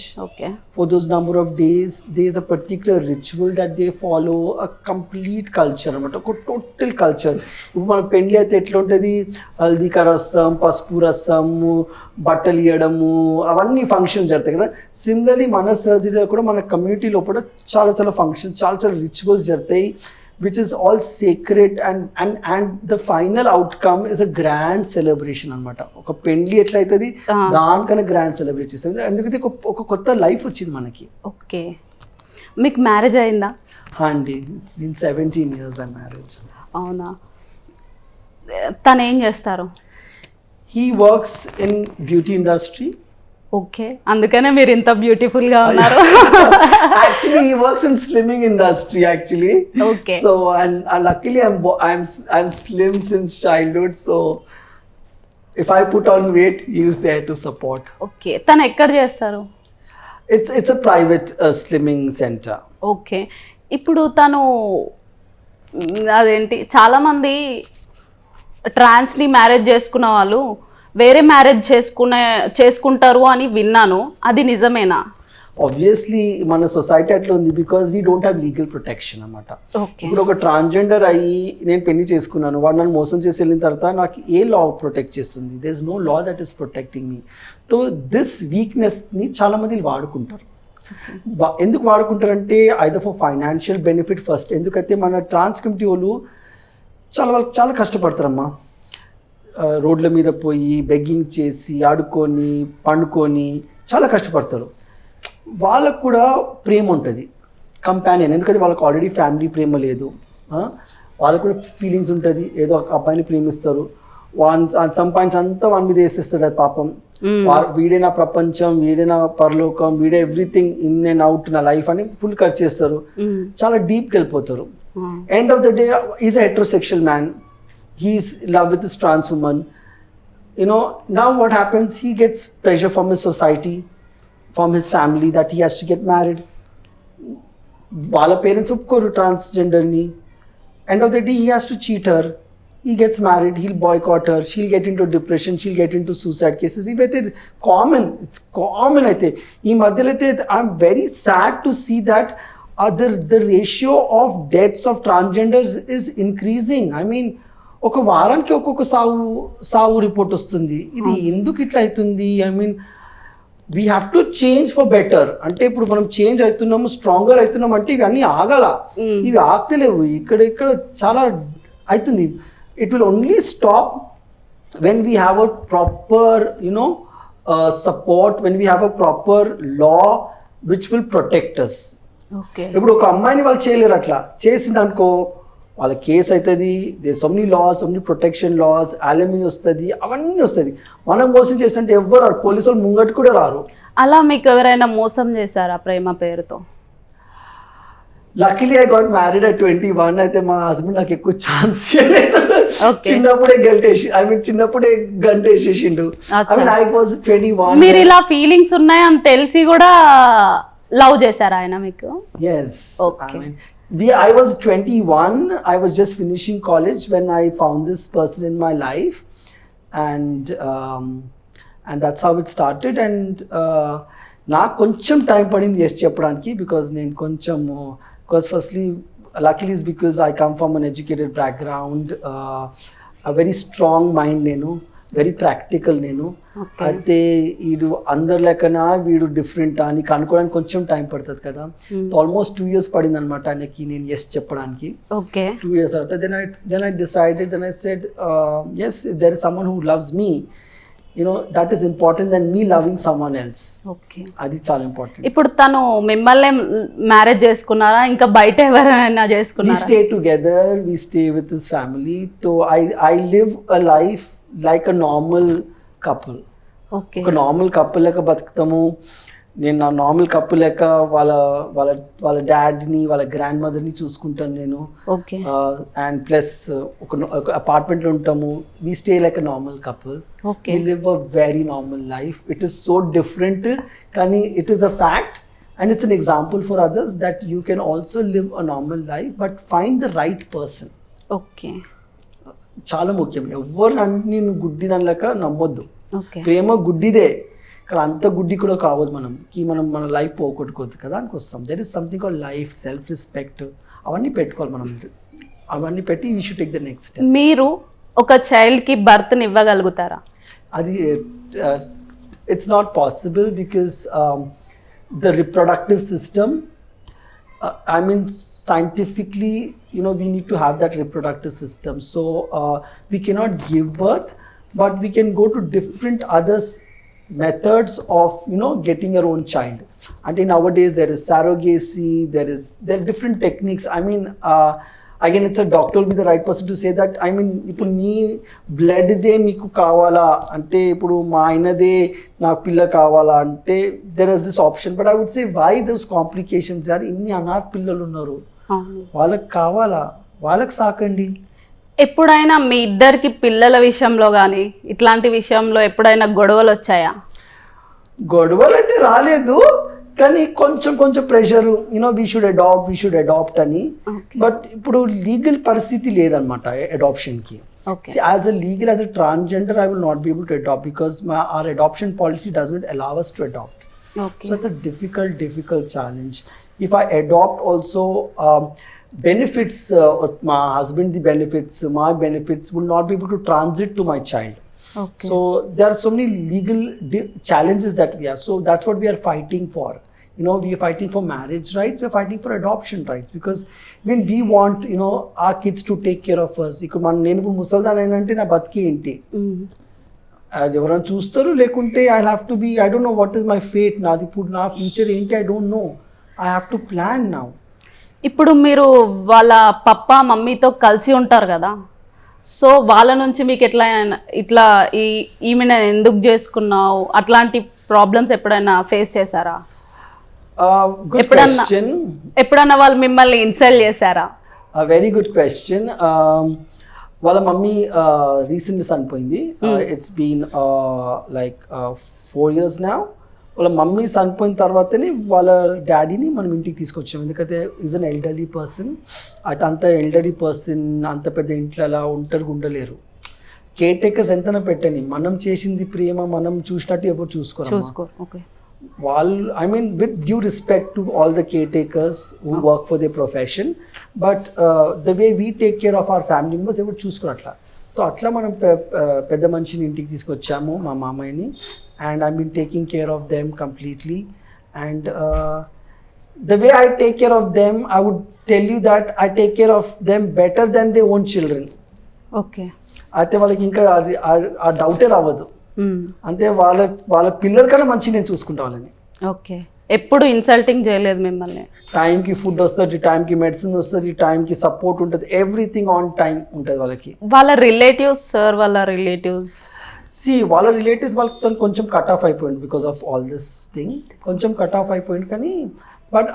for those number of days. There's a particular ritual that they follow, a complete culture అనమాట, ఒక total culture. ఇప్పుడు మన పెళ్ళి అయితే ఎట్లా ఉంటుంది, హల్దీకా రసం, పసుపు రసం, బట్టలు ఇవ్వడము, అవన్నీ ఫంక్షన్ జరుగుతాయి కదా. సిమిలర్లీ మన సర్జరీలో కూడా మన కమ్యూనిటీ లోపల చాలా చాలా ఫంక్షన్స్, చాలా చాలా రిచువల్స్ జరుగుతాయి, which is all sacred and the final outcome is a grand celebration అనమాట. ఒక పెళ్లి ఎట్లయితుంది దానికన్నా గ్రాండ్ సెలబ్రేట్ చేస్తాం, ఎందుకంటే ఒక కొత్త లైఫ్ వచ్చింది మనకి. ఓకే, మీకు మ్యారేజ్ అయిందా? అండి, it's been 17 years I married. అవునా? తను ఏం చేస్తారు? He works in beauty industry. Okay, అందుకనే మీరు ఇంత బ్యూటిఫుల్ గా ఉన్నారు. Actually he works in slimming industry actually. Okay. So and luckily I'm slim since childhood, so if I put on weight he is there to support. Okay, తను ఎక్కడ చేస్తారు? It's a private slimming center. Okay, ఇప్పుడు తను అదేంటి, చాలామంది ట్రాన్స్ని marriage చేసుకున్న వాళ్ళు వేరే మ్యారేజ్ చేసుకుంటారు అని విన్నాను, అది నిజమేనా? ఆబ్వియస్లీ మన సొసైటీ అట్లా ఉంది because we don't have legal protection అనమాట. ఇప్పుడు ఒక ట్రాన్స్జెండర్ అయ్యి నేను పెళ్లి చేసుకున్నాను, వాడు నన్ను మోసం చేసి వెళ్ళిన తర్వాత నాకు ఏ లా ప్రొటెక్ట్ చేస్తుంది? There is no law that is protecting me. So this వీక్నెస్ని చాలామంది వాడుకుంటారు. ఎందుకు వాడుకుంటారంటే either for financial benefit first, ఎందుకంటే మన ట్రాన్స్ కమ్యూనిటీ వాళ్ళు చాలా కష్టపడతారమ్మా. రోడ్ల మీద పోయి బెగ్గింగ్ చేసి ఆడుకొని పండుకొని చాలా కష్టపడతారు. వాళ్ళకు కూడా ప్రేమ ఉంటుంది, కంపానియన్, ఎందుకంటే వాళ్ళకి ఆల్రెడీ ఫ్యామిలీ ప్రేమ లేదు, వాళ్ళకు కూడా ఫీలింగ్స్ ఉంటుంది, ఏదో ఒక అబ్బాయిని ప్రేమిస్తారు, సంపాదించి అంతా వాడి మీద వేసేస్తుంది అది పాపం. వీడే నా ప్రపంచం, వీడే నా పరలోకం, వీడే ఎవ్రీథింగ్ ఇన్ అండ్ అవుట్ నా లైఫ్ అని ఫుల్ కట్ చేస్తారు, చాలా డీప్కి వెళ్ళిపోతారు. End of the day is a heterosexual man, he's in love with this trans woman. Now what happens, he gets pressure from his society, from his family that he has to get married. Wala parents opkoru transgender ni. End of the day he has to cheat her, he gets married, he'll boycott her, she'll get into depression, she'll get into suicide cases. It's common I think. Ee madhyalo I'm very sad to see that the ratio of deaths of transgenders is increasing. I mean, ఒక వారానికి ఒక్కొక్క సావు report వస్తుంది. ఇది ఎందుకు ఇట్లా అవుతుంది? I mean we have to change for better. అంటే ఇప్పుడు మనం చేంజ్ అవుతున్నాము, స్ట్రాంగర్ అవుతున్నాం అంటే ఇవన్నీ ఆగాల, ఇవి ఆగలేవు. ఇక్కడ చాలా అవుతుంది. It will only stop when we have a proper support, when we have a proper law which will protect us. ఇప్పుడు ఒక అమ్మాయిని వాళ్ళు చేయలేరు, అట్లా చేసింది అనుకో వాళ్ళ కేసు అవుతుంది. They so many laws, so many protection laws, అలమీ వస్తుంది, అవన్నీ వస్తుంది. మనం మోసం చేస్తుంటే ఎవరు పోలీసు వాళ్ళు ముంగట్టు కూడా రారు. అలా మీకు ఎవరైనా మోసం చేశారా ప్రేమ పేరుతో? Luckily I got married at 21. అయితే మా హస్బెండ్ నాకు ఎక్కువ ఛాన్స్ ఇవ్వలేదు. చిన్నప్పుడే గంటేసేసిండు. I was 21. మీరు ఇలా ఫీలింగ్స్ ఉన్నాయని తెలిసి కూడా లవ్ చేశారా ఆయన మీకు? Yes. Okay. I was 21. I was just finishing college when I found this person in my life, and that's how it started. And నాకు కొంచెం టైం పడింది ఎస్ చెప్పడానికి, బికాజ్ నేను కొంచెం firstly luckily is because I come from an educated background, a very strong mind, నేను very practical. నేను అయితే వీడు అందరి లెక్కన వీడు డిఫరెంట్ అని కనుక్కోవడానికి కొంచెం టైం పడుతుంది కదా. ఆల్మోస్ట్ 2 years పడింది అనమాట ఆయనకి నేను ఎస్ చెప్పడానికి. 2 years తర్వాత then I decided, then I said yes, if there is someone who loves me, that is important than me loving someone else. అది చాలా ఇంపార్టెంట్. ఇప్పుడు తను మిమ్మల్ని మ్యారేజ్ చేసుకున్నారా, ఇంకా బయట ఎవరైనా చేసుకున్నారా? We stay together, we stay with his family. So I live a life like a normal couple. ఒక నార్మల్ కపుల్ లెక్క బతుకుతాము. నేను నా నార్మల్ కప్పు లెక్క వాళ్ళ వాళ్ళ వాళ్ళ డాడీని వాళ్ళ గ్రాండ్ మదర్ని చూసుకుంటాను నేను. ఓకే. అండ్ ప్లస్ ఒక అపార్ట్మెంట్లో ఉంటాము. We stay like a normal couple. Okay. We live a very normal life. It is so different, కానీ it is a fact and it's an example for others that you can also live a normal life but find the right person. Okay. చాలా ముఖ్యం. ఎవరిని నేను గుడ్డి దానిలక నమ్మొద్దు. Okay. ప్రేమ గుడ్డిదే, ఇక్కడ అంత గుడ్డి కూడా కావద్దు. మనం మన లైఫ్ పోగొట్టుకోవద్దు కదా అని వస్తాం. That is something call life, self respect, అవన్నీ పెట్టుకోవాలి మనం. అవన్నీ పెట్టి we should take the next step. మీరు ఒక చైల్డ్కి బర్త్ని ఇవ్వగలుగుతారా? అది it's not possible because the reproductive system, I mean scientifically, we need to have that reproductive system. So we cannot give birth, but we can go to different others methods of getting your own child. And nowadays there is surrogacy, there are different techniques. I mean again it's a doctor will be the right person to say that. I mean ఇప్పుడు నీ blood they మీకు కావాలా అంటే, ఇప్పుడు మా ఆయనదే నాకు పిల్ల కావాలా అంటే there is this option. But I would say why those complications యార్. ఇన్ని అనాథ పిల్లలు ఉన్నారు, వాళ్ళకి కావాలా, వాళ్ళకి సాకండి. ఎప్పుడైనా మీ ఇద్దరికి పిల్లల విషయంలో కానీ ఇట్లాంటి విషయంలో ఎప్పుడైనా గొడవలు వచ్చాయా? గొడవలు అయితే రాలేదు, కానీ కొంచెం ప్రెషర్, వీ షుడ్ అడాప్ట్ అని. బట్ ఇప్పుడు లీగల్ పరిస్థితి లేదనమాట అడాప్షన్కి. As a legal, as a transgender I will not be able to adopt because our adoption policy does not allow us to adopt. So it's a difficult challenge. If I adopt also, benefits, my husband the benefits, my benefits will not be able to transit to my child. Okay. So there are so many legal challenges that we have. So that's what we are fighting for. We are fighting for marriage rights, we are fighting for adoption rights, because when we want our kids to take care of us. నేను ఇప్పుడు ముసల్దాన్ అయినంటే నా బతికి ఏంటి, అది ఎవరైనా చూస్తారు, లేకుంటే I have to be, I don't know what is my fate. నాది ఇప్పుడు నా ఫ్యూచర్ ఏంటి, I don't know. I have to plan now. ఇప్పుడు మీరు వాళ్ళ పప్పా మమ్మీతో కలిసి ఉంటారు కదా, సో వాళ్ళ నుంచి మీకు ఇట్లా ఈమెను ఎందుకు చేసుకున్నావు అట్లాంటి ప్రాబ్లమ్స్ ఎప్పుడైనా ఫేస్ చేశారా? ఎప్పుడన్నా వాళ్ళు మిమ్మల్ని ఇన్సల్ట్ చేశారా? Very good question. వాళ్ళ మమ్మీ రీసెంట్లీ చనిపోయింది. It's been like 4 years now. వాళ్ళ మమ్మీ చనిపోయిన తర్వాతనే వాళ్ళ డాడీని మనం ఇంటికి తీసుకొచ్చాం. ఎందుకంటే ఈజ్ అన్ ఎల్డర్లీ పర్సన్. అయితే అంత ఎల్డర్లీ పర్సన్ అంత పెద్ద ఇంట్లో అలా ఒంటరిగా ఉండలేరు. కేర్ టేకర్స్ ఎంతనా పెట్టని, మనం చేసింది ప్రేమ, మనం చూసినట్టు ఎవరు చూసుకోరు. వాళ్ళు, I mean with due respect to all the caretakers who work for they profession, but the way we take care of our family members ఎవరు చూసుకోరు అట్లా. సో అట్లా మనం పెద్ద మనిషిని ఇంటికి తీసుకొచ్చాము, మా మామయ్యని. And I've been taking care of them completely. And the way I take care of them, I would tell you that I take care of them better than their own children. Okay. అయితే వాళ్ళకి ఇంకా ఆ డౌటే రావద్దు. అంటే వాళ్ళ పిల్లల కన్నా మంచి నేను చూసుకుంటా వాళ్ళని. ఓకే. ఎప్పుడు ఇన్సల్టింగ్ చేయలేదు మిమ్మల్ని? టైంకి ఫుడ్ వస్తుంది, టైంకి మెడిసిన్ వస్తుంది, టైంకి సపోర్ట్ ఉంటుంది, ఎవ్రీథింగ్ ఆన్ టైం ఉంటుంది వాళ్ళకి. వాళ్ళ రిలేటివ్స్ సార్, వాళ్ళ రిలేటివ్స్ వాళ్ళ రిలేటివ్స్ వాళ్ళతో కొంచెం కట్ ఆఫ్ అయిపోయింది because of all this thing. కొంచెం కట్ ఆఫ్ అయిపోయింది, కానీ బట్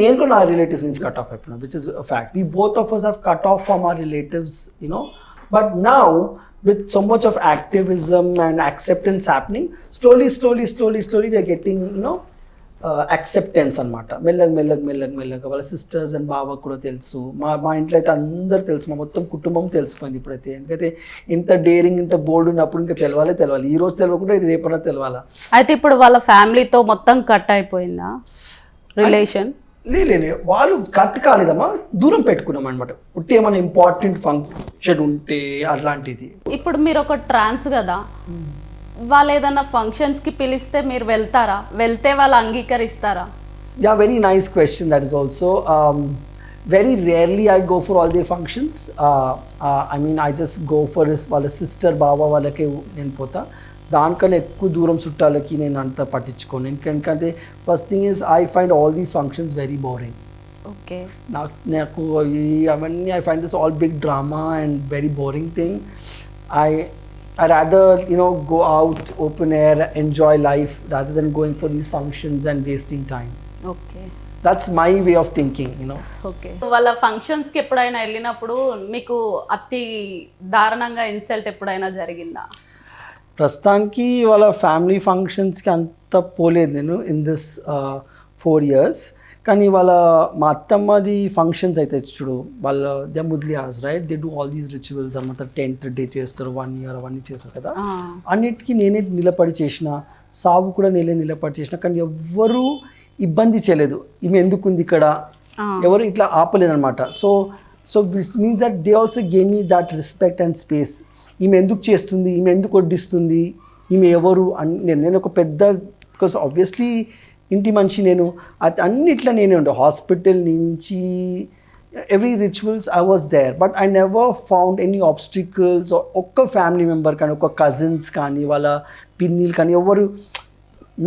నేను కూడా నా రిలేటివ్స్ నుంచి కట్ ఆఫ్ అయిపోయినా, which is fact. We both of us have cut off from our relatives, but now with so much of activism and acceptance happening, slowly we are getting acceptance అనమాట. మెల్లగా వాళ్ళ sisters and బావ కూడా తెలుసు, మా ఇంట్లో అయితే అందరు తెలుసు, మా మొత్తం కుటుంబం తెలిసిపోయింది ఇప్పుడైతే. ఎందుకంటే ఇంత డేరింగ్, ఇంత బోల్డ్ ఉన్నప్పుడు ఇంకా తెలవాలి. ఈ రోజు తెలియకుండా రేపన్నా తెలవాలా. అయితే ఇప్పుడు వాళ్ళ ఫ్యామిలీతో మొత్తం కట్ అయిపోయిందా రిలేషన్? లే వాళ్ళు కట్ కాలేదమ్మా, దూరం పెట్టుకున్నాం అనమాట. ఉంటే ఏమైనా ఇంపార్టెంట్ ఫంక్షన్ ఉంటే అలాంటిది. ఇప్పుడు మీరు ఒక ట్రాన్స్ కదా, వాళ్ళు ఏదైనా ఫంక్షన్స్కి పిలిస్తే మీరు వెళ్తారా? వెళ్తే వాళ్ళు అంగీకరిస్తారా? Yeah, very nice question. That is also very rarely I go for all the functions. I mean I just go for వాళ్ళ సిస్టర్ బావ వాళ్ళకే నేను పోతా. దానికన్నా ఎక్కువ దూరం చుట్టాలకి నేను అంత పట్టించుకోను. ఎందుకంటే first thing is I find all these functions very boring. Okay. నాకు అవన్నీ I find this all big drama and very boring thing. I rather, you know, go out, open air, enjoy life rather than going for these functions and wasting time. Okay That's my way of thinking, you know. Okay వాళ్ళ ఫంక్షన్స్కి ఎప్పుడైనా వెళ్ళినప్పుడు మీకు అతి దారుణంగా insult ఎప్పుడైనా జరిగిందా? ప్రస్తుతానికి వాళ్ళ ఫ్యామిలీ ఫంక్షన్స్కి అంత పోలేదు నేను ఇన్ దిస్ 4 years. కానీ వాళ్ళ మా అత్తమ్మది ఫంక్షన్స్ అయితే చూడు, వాళ్ళ they Mudaliars right, they do all these rituals అనమాట. 10th డే చేస్తారు, 1 year అవన్నీ చేస్తారు కదా. అన్నిటికీ నేనే నిలబడి చేసిన, సాగు కూడా నేనే నిలబడి చేసిన, కానీ ఎవ్వరూ ఇబ్బంది చేయలేదు. ఈమె ఎందుకుంది ఇక్కడ, ఎవరు ఇట్లా ఆపలేదన్నమాట. So so means that they also gave me that respect and space. ఈమె ఎందుకు చేస్తుంది, ఈమె ఎందుకు వడ్డిస్తుంది, ఈమె ఎవరు అని నేను ఒక పెద్ద, బికాస్ ఆబ్వియస్లీ ఇంటి మనిషి నేను, అన్నిట్లా నేనే ఉండే, హాస్పిటల్ నుంచి every rituals I was there. But I never found any obstacles. ఒక్క ఫ్యామిలీ మెంబర్ కానీ, ఒక్క కజిన్స్ కానీ, వాళ్ళ పిన్నిలు కానీ ఎవరు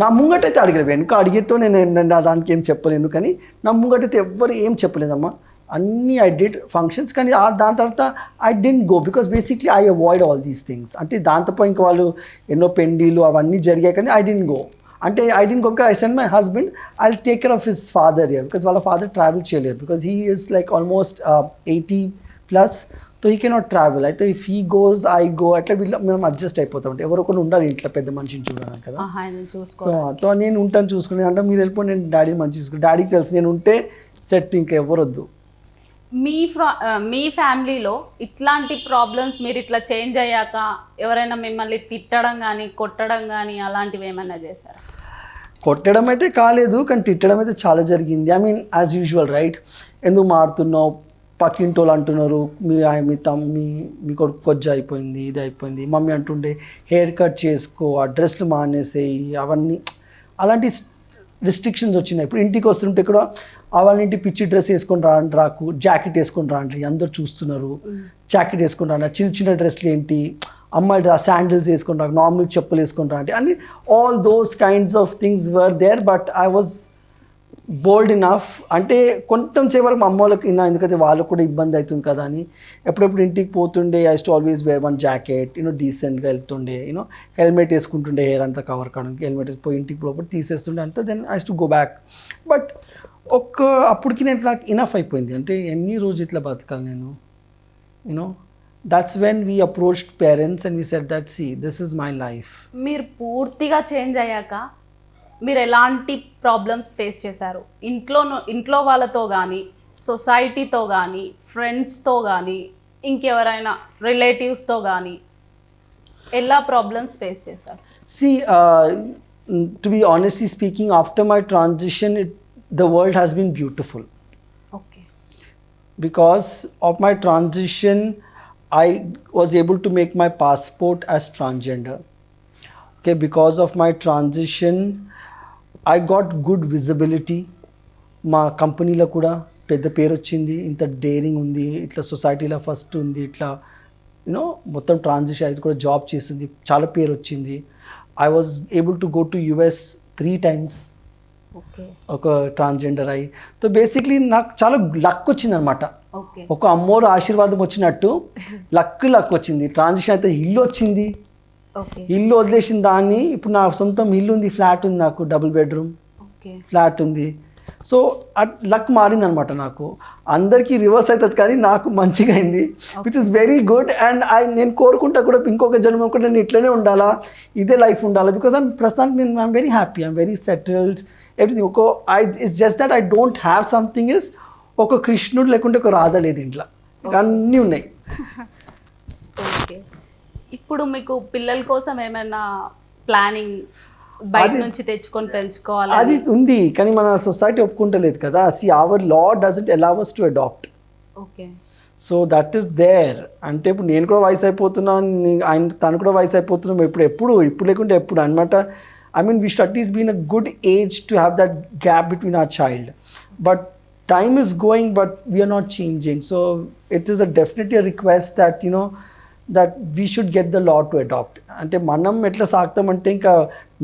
నా ముంగటైతే అడగలేదు. వెనుక అడిగేతో నేను దానికి ఏం చెప్పలేను, కానీ నా ముంగటైతే ఎవ్వరు ఏం చెప్పలేదమ్మా. అన్నీ ఐ డిడ్ ఫంక్షన్స్, కానీ దాని తర్వాత I didn't go because basically I avoid all these things. అంటే దాంతో ఇంకా వాళ్ళు ఎన్నో పెండిలు అవన్నీ జరిగాయి, కానీ ఐ డెంట్ గో. అంటే I didn't go because I send my husband, I will take care of his father here, because వాళ్ళ ఫాదర్ ట్రావెల్ చేయలేరు, because he is like almost 80+. So he cannot travel. అయితే if he goes I go, అట్లా మేము adjust అయిపోతాం. అంటే ఎవరో ఒకరు ఉండాలి ఇంట్లో పెద్ద మనిషిని చూడాలి కదా. సో నేను ఉంటాను చూసుకుని, అంటే మీరు వెళ్ళిపోయి నేను డాడీని మంచి చూసుకుని, డాడీకి తెలుసు నేను ఉంటే సెట్, ఇంకా ఎవరు వద్దు. మీ ఫ్యామిలీలో ఇట్లాంటి ప్రాబ్లమ్స్ మీరు ఇట్లా చేంజ్ అయ్యాక ఎవరైనా మిమ్మల్ని తిట్టడం కానీ కొట్టడం కానీ అలాంటివి ఏమైనా చేశారా? కొట్టడం అయితే కాలేదు, కానీ తిట్టడం అయితే చాలా జరిగింది. I mean as usual right, ఎందుకు మారుతున్నావు, పక్కింటోళ్ళు అంటున్నారు మీ కొడుకు కొజ్జ అయిపోయింది, ఇది అయిపోయింది. మమ్మీ అంటుండే హెయిర్ కట్ చేసుకో, ఆ డ్రెస్లు మానేసేయి, అవన్నీ అలాంటి రిస్ట్రిక్షన్స్ వచ్చినాయి. ఇప్పుడు ఇంటికి వస్తుంటే కూడా వాళ్ళ ఇంటి పిచ్చి డ్రెస్ వేసుకొని రాకు, జాకెట్ వేసుకొని రాండి, అందరు చూస్తున్నారు, జాకెట్ వేసుకొని రాండి, చిన్న చిన్న డ్రెస్లు ఏంటి, అమ్మాయి శాండిల్స్ వేసుకొని రాకు, నార్మల్ చెప్పులు వేసుకొని రాండి అని, all those kinds of things were there. But I was bold enough. అంటే కొంచెం సేవరకు మా అమ్మ వాళ్ళకి విన్నా, ఎందుకంటే వాళ్ళకు కూడా ఇబ్బంది అవుతుంది కదా అని. ఎప్పుడెప్పుడు ఇంటికి పోతుండే I to always wear 1 jacket, డీసెంట్గా వెళ్తుండే, హెల్మెట్ వేసుకుంటుండే, హెయిర్ అంతా కవర్ కావడానికి హెల్మెట్ పోయి ఇంటికి లోపల తీసేస్తుండే అంతా. Then I to go back. But అప్పటికి నాకు ఇనఫ్ అయిపోయింది. అంటే ఎన్ని రోజు ఇట్లా బతకాలి నేను, that's when we approached parents and we said that see this is my life. మీరు పూర్తిగా చేంజ్ అయ్యాక మీరు ఎలాంటి ప్రాబ్లమ్స్ ఫేస్ చేశారు? ఇంట్లో వాళ్ళతో కానీ, సొసైటీతో కానీ, ఫ్రెండ్స్తో కానీ, ఇంకెవరైనా రిలేటివ్స్తో కానీ ఎలా ప్రాబ్లమ్స్ ఫేస్ చేశారు? See, to be honestly speaking, after my transition, the world has been beautiful. Okay. Because of my transition, I was able to make my passport as transgender. Okay, because of my transition, I got good visibility. మా కంపెనీలో కూడా పెద్ద పేరు వచ్చింది, ఇంత daring ఉంది, ఇట్లా సొసైటీలో ఫస్ట్ ఉంది, ఇట్లా మొత్తం ట్రాన్సిషన్ అయితే కూడా జాబ్ చేస్తుంది, చాలా పేరు వచ్చింది. I was able to go to US 3 times ఒక ట్రాన్స్జెండర్ అయ్యి. సో బేసిక్లీ నాకు చాలా లక్ వచ్చింది అనమాట. ఒక అమ్మోరు ఆశీర్వాదం వచ్చినట్టు లక్ వచ్చింది. ట్రాన్సిషన్ అయితే ఇల్లు వచ్చింది, ఇల్లు వదిలేసిన దాన్ని ఇప్పుడు నా సొంతం ఇల్లు ఉంది, ఫ్లాట్ ఉంది, నాకు డబుల్ బెడ్రూమ్ ఫ్లాట్ ఉంది. సో లక్ మారింది అనమాట. నాకు అందరికీ రివర్స్ అవుతుంది, కానీ నాకు మంచిగా అయింది, which is very good. And నేను కోరుకుంటా కూడా ఇంకొక జన్మ కూడా నేను ఇట్లనే ఉండాలా, ఇదే లైఫ్ ఉండాలా. బికాస్ ప్రస్తుతానికి I'm very happy, I'm very settled, everything. It's just that I don't have something is, ఒక కృష్ణుడు లేకుంటే ఒక రాధ లేదు ఇంట్లో, అన్నీ ఉన్నాయి. ఇప్పుడు మీకు పిల్లల కోసం ఏమైనా ప్లానింగ్ బయట నుంచి తెచ్చుకొని పెంచుకోవాలి అది ఉంది, కానీ మన సొసైటీ ఒప్పుకుంటలేదు కదా. Our law doesn't allow us to adopt. Okay, so that is there. అంటే ఇప్పుడు నేను కూడా వయసు అయిపోతున్నాను, తను కూడా వయసు అయిపోతున్నాం, ఇప్పుడు లేకుంటే ఎప్పుడు అనమాట. I mean, we should at least be in a good age to have that gap between our child. But time is going, but we are not changing. So it is definitely a request that, that we should get the law to adopt. అంటే మనం ఎట్లా సాగుతామంటే ఇంకా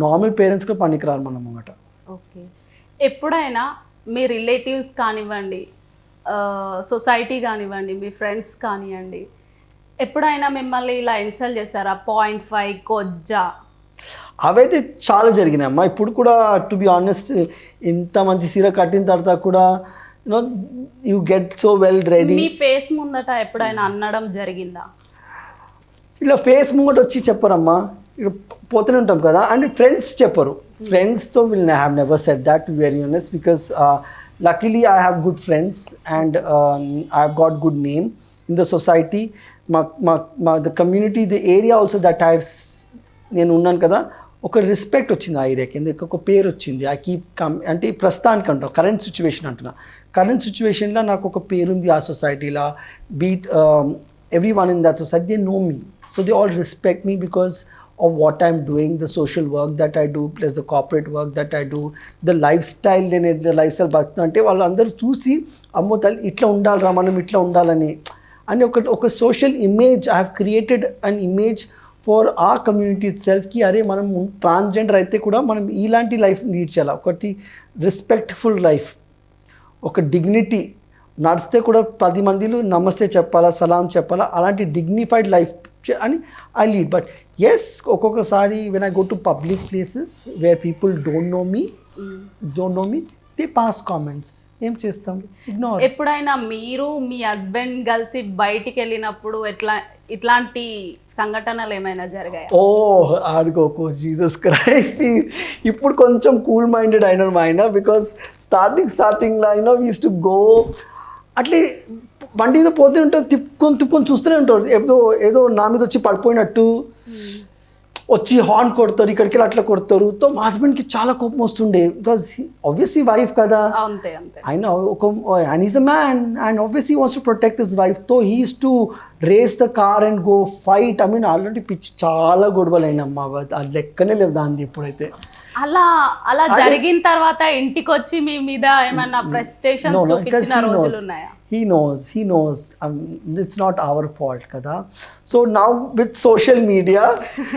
normal పేరెంట్స్కి పనికిరారు మనం అన్నమాట. Okay, ఎప్పుడైనా మీ relatives కానివ్వండి, సొసైటీ కానివ్వండి, మీ ఫ్రెండ్స్ కానివ్వండి, ఎప్పుడైనా మిమ్మల్ని ఇలా ఇన్సల్ట్ చేశారా? 0.5 కొజ్జా అవైతే చాలా జరిగినాయి అమ్మా. ఇప్పుడు కూడా టు బి ఆనెస్ట్, ఇంత మంచి సీర కట్టిన తర్వాత కూడా you know you get so well ready. Me face ముందట ఎప్పుడైనా అనడం జరిగిందా? ఇలా ఫేస్ ముంగట వచ్చి చెప్పరమ్మా, ఇక్కడ పోతూనే ఉంటాం కదా. అండ్ ఫ్రెండ్స్ చెప్పరు, ఫ్రెండ్స్తో will have never said that, to very honest, because luckily I have good friends and I have got good name in the society. మా the community, the area also that I నేను ఉన్నాను కదా, ఒక respect వచ్చింది ఆ ఏరియాకి, ఎందుకు ఒక పేరు వచ్చింది. ఐ కీప్ అంటే ప్రస్తుతానికి అంటాం, కరెంట్ సిచ్యువేషన్ అంటున్నా, కరెంట్ సిచ్యువేషన్లో నాకు ఒక పేరుంది ఆ సొసైటీలో. Beat every one in that society, they know me, so they all respect me because of what I'm doing, the social work that I do, plus the corporate work that I do, the lifestyle the lifestyle బతుకుతుంటే వాళ్ళందరూ చూసి అమ్మో తల్లి ఇట్లా ఉండాలిరా మనం, ఇట్లా ఉండాలని. అని ఒక social image I have created an image for ఆ కమ్యూనిటీ ఇట్ సెల్ఫ్కి. అరే మనం ట్రాన్స్జెండర్ అయితే కూడా మనం ఇలాంటి లైఫ్ లీడ్ చేయాలి, ఒకటి రెస్పెక్ట్ఫుల్ లైఫ్, ఒక డిగ్నిటీ, నడిస్తే కూడా 10 మందిలో నమస్తే చెప్పాలా, సలాం చెప్పాలా, అలాంటి డిగ్నిఫైడ్ లైఫ్ అని ఐ లీడ్. బట్ ఎస్, ఒక్కొక్కసారి when I go to public places where people don't know me they pass comments. ఏం చేస్తాం, ఇగ్నోర్. ఎప్పుడైనా మీరు మీ హస్బెండ్ కలిసి బయటికి వెళ్ళినప్పుడు ఇట్లాంటి సంఘటనలు ఏమైనా జరిగాయి? ఓ ఆడుకోకు, జీసస్ క్రైస్ట్. ఇప్పుడు కొంచెం కూల్ మైండెడ్ అయినాడు మా ఆయన, బికాస్ స్టార్టింగ్లో అయినా వీ యూస్ టు గో అట్లే బండి మీద పోతూనే ఉంటారు, తిప్పుకొని చూస్తూనే ఉంటారు, ఏదో నా మీద వచ్చి పడిపోయినట్టు వచ్చి హార్న్ కొడతారు, ఇక్కడికి వెళ్ళి అట్లా కొడతారు. తో మా హస్బెండ్కి చాలా కోపం వస్తుండే, బికాస్ ఆబ్వియస్లీ వైఫ్ కదా, ఆయన and is a man and obviously wants to protect his wife. తో he is to raise the car and go fight. I mean అలాంటి పిచ్చి చాలా గొడవలు అయినమ్మా, అది లెక్కనే లేదు దాన్ని ఇప్పుడైతే. అలా జరిగిన తర్వాత ఇంటికి వచ్చి మీ మీద ఏమైనా ఫ్రస్ట్రేషన్ చూపించిన రోజులు ఉన్నాయా? He knows it's not our fault kada. So now with social media,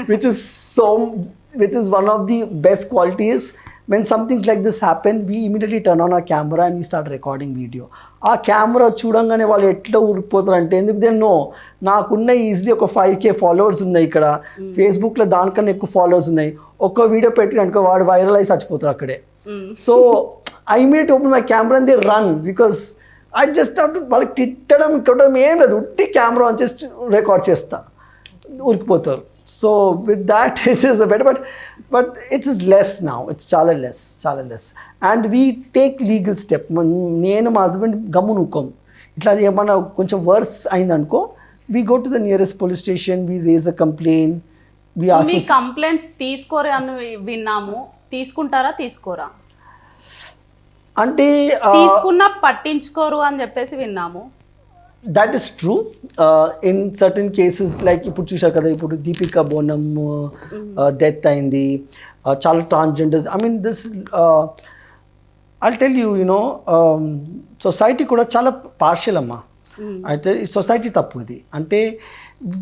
which is one of the best qualities, when some things like this happen, we immediately turn on our camera and we start recording video. ఆ camera చూడంగానే వాళ్ళు ఎట్లా ఊరిపోతారు అంటే, ఎందుకు they know నాకున్న easily ఒక 5K followers ఉన్నాయి ఇక్కడ, ఫేస్బుక్లో దానికన్నా ఎక్కువ ఫాలోవర్స్ ఉన్నాయి. ఒక్క వీడియో పెట్టి అనుకో వాడు వైరల్ అయి చచ్చిపోతారు అక్కడే. So I immediate open my camera and they run, because I just have to వాళ్ళకి తిట్టడం ఏం లేదు, ఉట్టి కెమెరా ఆన్ చేసి రికార్డ్ చేస్తా, ఉరికిపోతారు. So with that it is better, but it's is less now, it's చాలా less. And we take legal step. నేను మా హస్బెండ్ గమ్మునుకోం, ఇట్లా ఏమన్నా కొంచెం వర్స్ అయిందనుకో, we go to the nearest police station, we raise a complaint. Complaints తీసుకోరు అని విన్నాము, తీసుకుంటారా తీసుకోరా? అంటే తీసుకున్నా పట్టించుకోరు అని చెప్పేసి విన్నాము. That is true in certain cases. Like ఇప్పుడు చూసారు కదా, ఇప్పుడు దీపికా బోనం డెత్ అయింది, చాలా transgenders. I mean this I'll tell you, you know society కూడా చాలా పార్షియల్ అమ్మా. అయితే ఈ సొసైటీ తప్పు ఇది. అంటే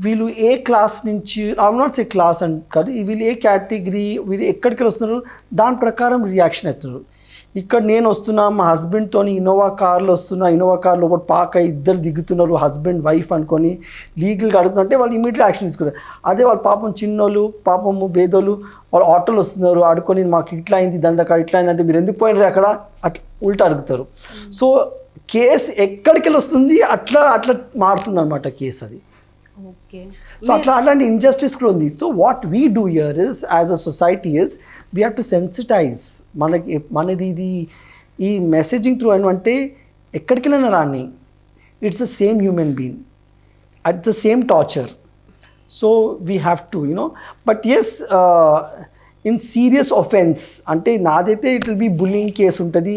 వీళ్ళు ఏ క్లాస్ నుంచి, ఐ నాట్ సే క్లాస్ అని కాదు, వీళ్ళు ఏ కేటగిరీ, వీళ్ళు ఎక్కడికి వస్తున్నారు దాని ప్రకారం రియాక్షన్ అవుతున్నారు. ఇక్కడ నేను వస్తున్నా మా హస్బెండ్తో ఇన్నోవా కార్లో వస్తున్నా, ఇన్నోవా కార్లో ఒకటి పాక ఇద్దరు దిగుతున్నారు, హస్బెండ్ వైఫ్ అనుకొని లీగల్గా అడుగుతుంటే వాళ్ళు ఇమీడియట్లీ యాక్షన్ తీసుకున్నారు. అదే వాళ్ళు పాపం చిన్నోళ్ళు, పాపము బేదోళ్ళు, వాళ్ళు ఆటోలు వస్తున్నారు ఆడుకొని, మాకు ఇట్లా అయింది దందక ఇట్లా అయింది అంటే మీరు ఎందుకు పోయినారు అక్కడ, అట్లా ఉల్టా అడుగుతారు. సో కేసు ఎక్కడికి వెళ్ళి వస్తుంది, అట్లా మారుతుంది అనమాట కేసు అది. సో అట్లాంటి ఇంజస్టిస్ కూడా ఉంది. So what we do here is as a society is we have to sensitize. మనది ఇది ఈ మెసేజింగ్ త్రూ అంటే ఎక్కడికి వెళ్ళినా రాని, it's the same human being at the same torture. So we have to you know, but as in serious offence అంటే నాదైతే it will be bullying case ఉంటుంది,